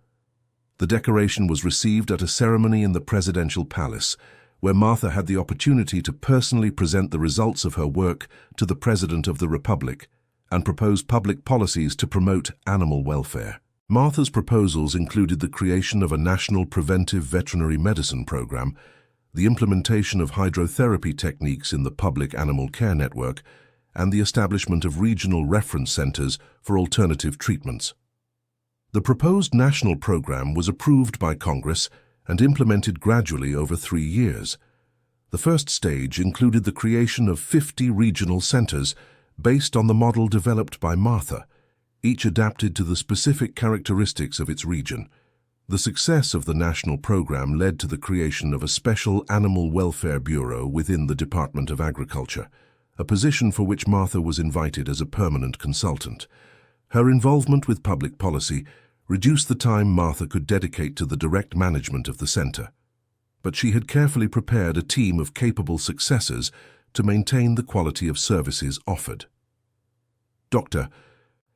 The decoration was received at a ceremony in the Presidential Palace, where Martha had the opportunity to personally present the results of her work to the President of the Republic and propose public policies to promote animal welfare. Martha's proposals included the creation of a national preventive veterinary medicine program, the implementation of hydrotherapy techniques in the public animal care network, and the establishment of regional reference centers for alternative treatments. The proposed national program was approved by Congress and implemented gradually over 3 years. The first stage included the creation of 50 regional centers based on the model developed by Martha, each adapted to the specific characteristics of its region. The success of the national program led to the creation of a special Animal Welfare Bureau within the Department of Agriculture, a position for which Martha was invited as a permanent consultant. Her involvement with public policy reduced the time Martha could dedicate to the direct management of the center. but she had carefully prepared a team of capable successors to maintain the quality of services offered. Dr.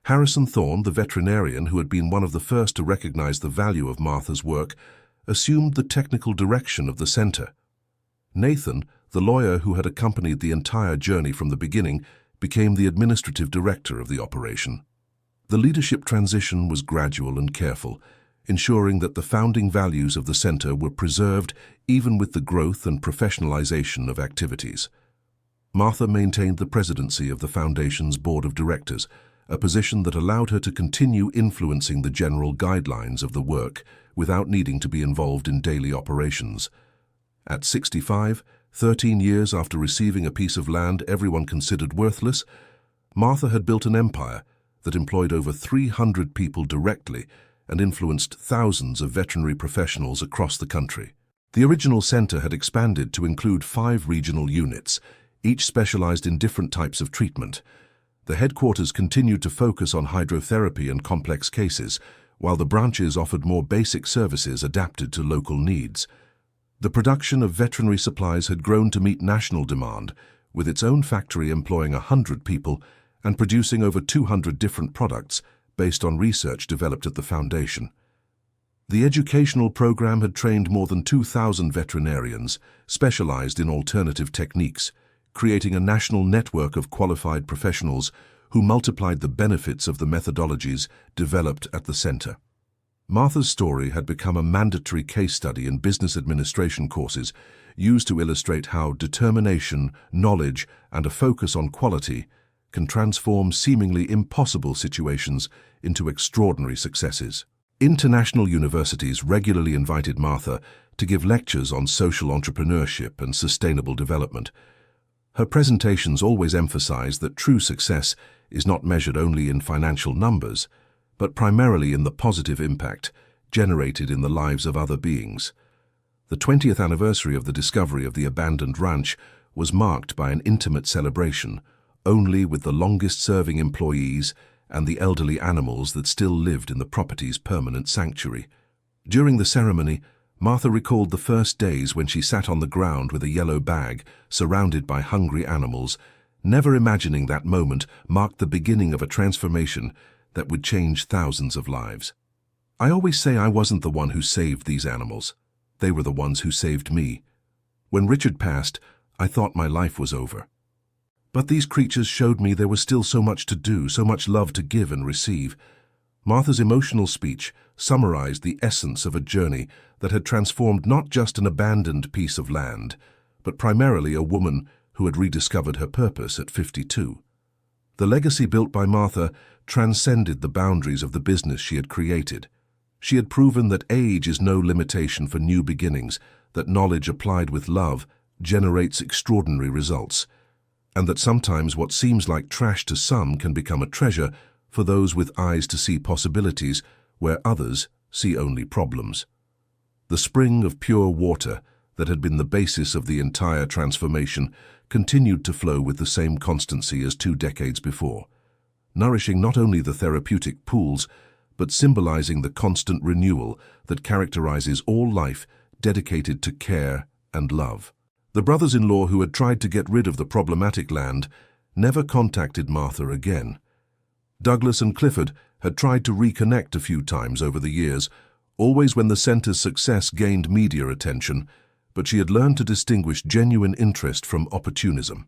Harrison Thorne, the veterinarian who had been one of the first to recognize the value of Martha's work, assumed the technical direction of the center. Nathan, the lawyer who had accompanied the entire journey from the beginning, became the administrative director of the operation. The leadership transition was gradual and careful, ensuring that the founding values of the center were preserved even with the growth and professionalization of activities. Martha maintained the presidency of the Foundation's board of directors, a position that allowed her to continue influencing the general guidelines of the work without needing to be involved in daily operations. At 65, 13 years after receiving a piece of land everyone considered worthless, Martha had built an empire that employed over 300 people directly and influenced thousands of veterinary professionals across the country. The original center had expanded to include 5 regional units, each specialized in different types of treatment. The headquarters continued to focus on hydrotherapy and complex cases, while the branches offered more basic services adapted to local needs. The production of veterinary supplies had grown to meet national demand, with its own factory employing 100 people and producing over 200 different products based on research developed at the Foundation. The educational program had trained more than 2,000 veterinarians, specialized in alternative techniques, creating a national network of qualified professionals who multiplied the benefits of the methodologies developed at the center. Martha's story had become a mandatory case study in business administration courses, used to illustrate how determination, knowledge, and a focus on quality can transform seemingly impossible situations into extraordinary successes. International universities regularly invited Martha to give lectures on social entrepreneurship and sustainable development. Her presentations always emphasized that true success is not measured only in financial numbers, but primarily in the positive impact generated in the lives of other beings. The 20th anniversary of the discovery of the abandoned ranch was marked by an intimate celebration, only with the longest-serving employees and the elderly animals that still lived in the property's permanent sanctuary. During the ceremony, Martha recalled the first days when she sat on the ground with a yellow bag, surrounded by hungry animals, never imagining that moment marked the beginning of a transformation that would change thousands of lives. "I always say I wasn't the one who saved these animals. They were the ones who saved me. When Richard passed, I thought my life was over. But these creatures showed me there was still so much to do, so much love to give and receive." Martha's emotional speech summarized the essence of a journey that had transformed not just an abandoned piece of land, but primarily a woman who had rediscovered her purpose at 52. The legacy built by Martha transcended the boundaries of the business she had created. She had proven that age is no limitation for new beginnings, that knowledge applied with love generates extraordinary results, and that sometimes what seems like trash to some can become a treasure for those with eyes to see possibilities where others see only problems. The spring of pure water that had been the basis of the entire transformation continued to flow with the same constancy as 2 decades before, nourishing not only the therapeutic pools, but symbolizing the constant renewal that characterizes all life dedicated to care and love. The brothers-in-law who had tried to get rid of the problematic land never contacted Martha again. Douglas and Clifford had tried to reconnect a few times over the years, always when the center's success gained media attention, but she had learned to distinguish genuine interest from opportunism.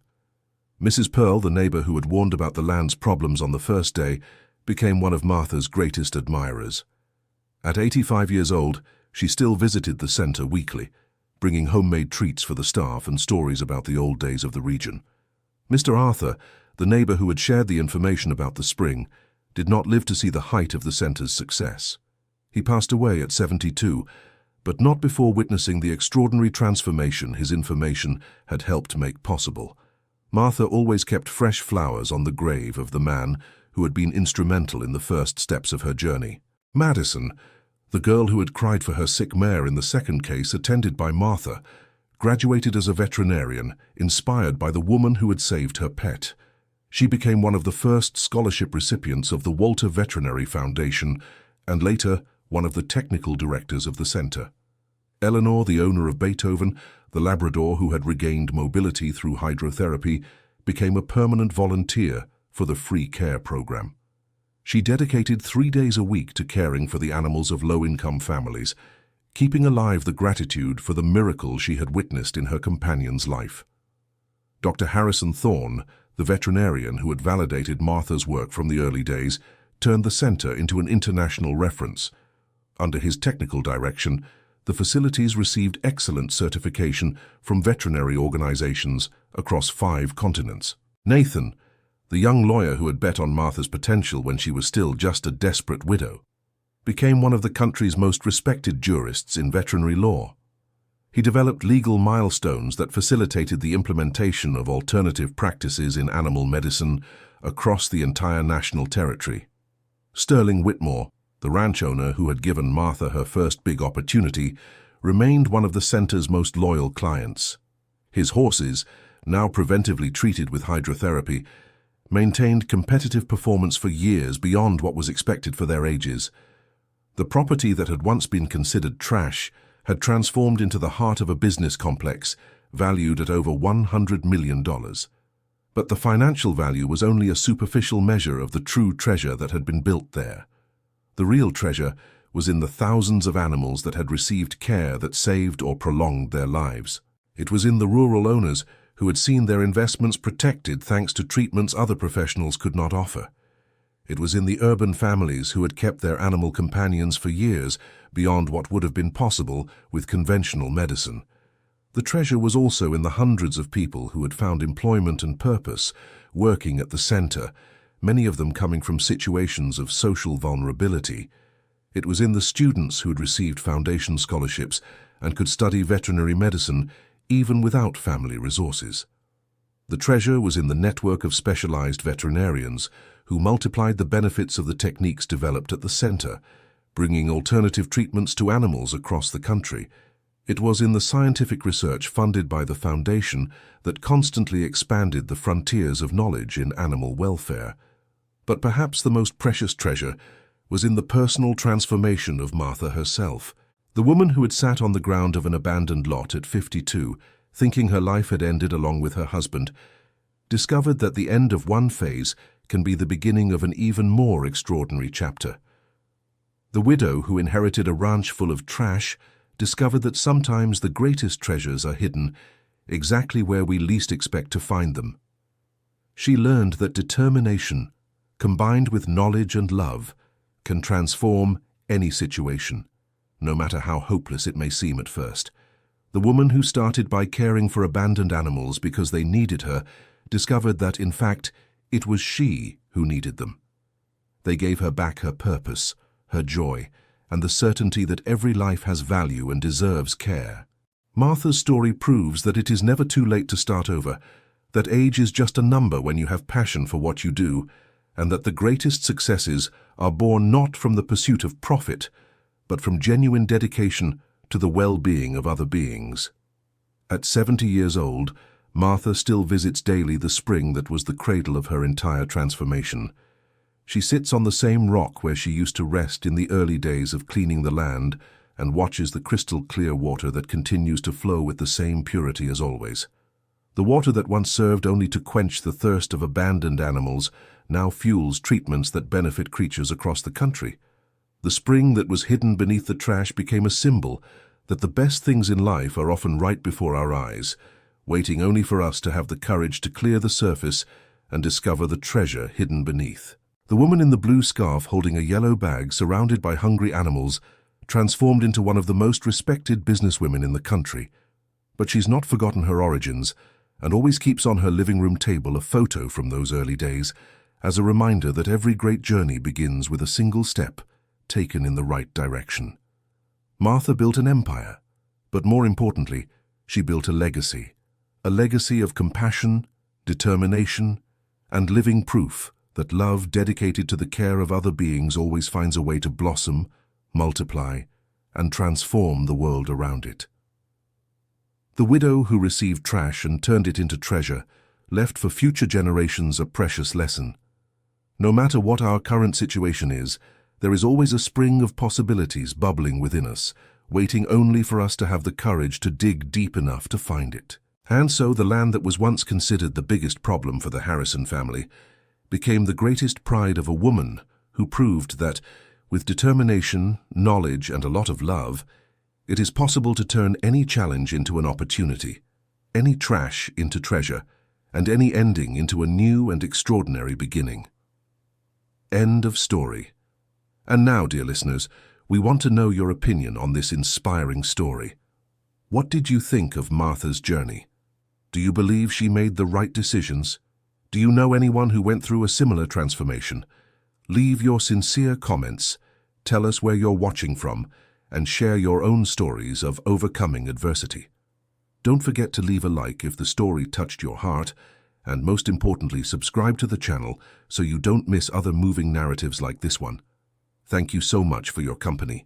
Mrs. Pearl, the neighbor who had warned about the land's problems on the first day, became one of Martha's greatest admirers. At 85 years old, she still visited the center weekly, bringing homemade treats for the staff and stories about the old days of the region. Mr. Arthur, the neighbor who had shared the information about the spring, did not live to see the height of the center's success. He passed away at 72, but not before witnessing the extraordinary transformation his information had helped make possible. Martha always kept fresh flowers on the grave of the man who had been instrumental in the first steps of her journey. Madison, the girl who had cried for her sick mare in the second case attended by Martha, graduated as a veterinarian, inspired by the woman who had saved her pet. She became one of the first scholarship recipients of the Walter Veterinary Foundation and later one of the technical directors of the center. Eleanor, the owner of Beethoven, the Labrador who had regained mobility through hydrotherapy, became a permanent volunteer for the free care program. She dedicated 3 days a week to caring for the animals of low-income families, keeping alive the gratitude for the miracle she had witnessed in her companion's life. Dr. Harrison Thorne, the veterinarian who had validated Martha's work from the early days, turned the center into an international reference. Under his technical direction, the facilities received excellent certification from veterinary organizations across 5 continents. Nathan, the young lawyer who had bet on Martha's potential when she was still just a desperate widow, became one of the country's most respected jurists in veterinary law. He developed legal milestones that facilitated the implementation of alternative practices in animal medicine across the entire national territory. Sterling Whitmore, the ranch owner who had given Martha her first big opportunity, remained one of the center's most loyal clients. His horses, now preventively treated with hydrotherapy, maintained competitive performance for years beyond what was expected for their ages. The property that had once been considered trash had transformed into the heart of a business complex valued at over $100 million. But the financial value was only a superficial measure of the true treasure that had been built there. The real treasure was in the thousands of animals that had received care that saved or prolonged their lives. It was in the rural owners who had seen their investments protected thanks to treatments other professionals could not offer. It was in the urban families who had kept their animal companions for years beyond what would have been possible with conventional medicine. The treasure was also in the hundreds of people who had found employment and purpose working at the center, many of them coming from situations of social vulnerability. It was in the students who had received foundation scholarships and could study veterinary medicine even without family resources. The treasure was in the network of specialized veterinarians who multiplied the benefits of the techniques developed at the center, bringing alternative treatments to animals across the country. It was in the scientific research funded by the Foundation that constantly expanded the frontiers of knowledge in animal welfare. But perhaps the most precious treasure was in the personal transformation of Martha herself. The woman who had sat on the ground of an abandoned lot at 52, thinking her life had ended along with her husband, discovered that the end of one phase can be the beginning of an even more extraordinary chapter. The widow who inherited a ranch full of trash discovered that sometimes the greatest treasures are hidden exactly where we least expect to find them. She learned that determination, combined with knowledge and love, can transform any situation, no matter how hopeless it may seem at first. The woman who started by caring for abandoned animals because they needed her discovered that, in fact, it was she who needed them. They gave her back her purpose, her joy, and the certainty that every life has value and deserves care. Martha's story proves that it is never too late to start over, that age is just a number when you have passion for what you do, and that the greatest successes are born not from the pursuit of profit, but from genuine dedication to the well-being of other beings. At 70 years old, Martha still visits daily the spring that was the cradle of her entire transformation. She sits on the same rock where she used to rest in the early days of cleaning the land and watches the crystal-clear water that continues to flow with the same purity as always. The water that once served only to quench the thirst of abandoned animals now fuels treatments that benefit creatures across the country. The spring that was hidden beneath the trash became a symbol that the best things in life are often right before our eyes, waiting only for us to have the courage to clear the surface and discover the treasure hidden beneath. The woman in the blue scarf holding a yellow bag surrounded by hungry animals transformed into one of the most respected businesswomen in the country. But she's not forgotten her origins and always keeps on her living room table a photo from those early days as a reminder that every great journey begins with a single step taken in the right direction. Martha built an empire, but more importantly, she built a legacy of compassion, determination, and living proof that love dedicated to the care of other beings always finds a way to blossom, multiply, and transform the world around it. The widow who received trash and turned it into treasure left for future generations a precious lesson. No matter what our current situation is, there is always a spring of possibilities bubbling within us, waiting only for us to have the courage to dig deep enough to find it. And so the land that was once considered the biggest problem for the Harrison family became the greatest pride of a woman who proved that, with determination, knowledge, and a lot of love, it is possible to turn any challenge into an opportunity, any trash into treasure, and any ending into a new and extraordinary beginning. End of story. And now, dear listeners, we want to know your opinion on this inspiring story. What did you think of Martha's journey? Do you believe she made the right decisions? Do you know anyone who went through a similar transformation? Leave your sincere comments, tell us where you're watching from, and share your own stories of overcoming adversity. Don't forget to leave a like if the story touched your heart, and most importantly, subscribe to the channel so you don't miss other moving narratives like this one. Thank you so much for your company.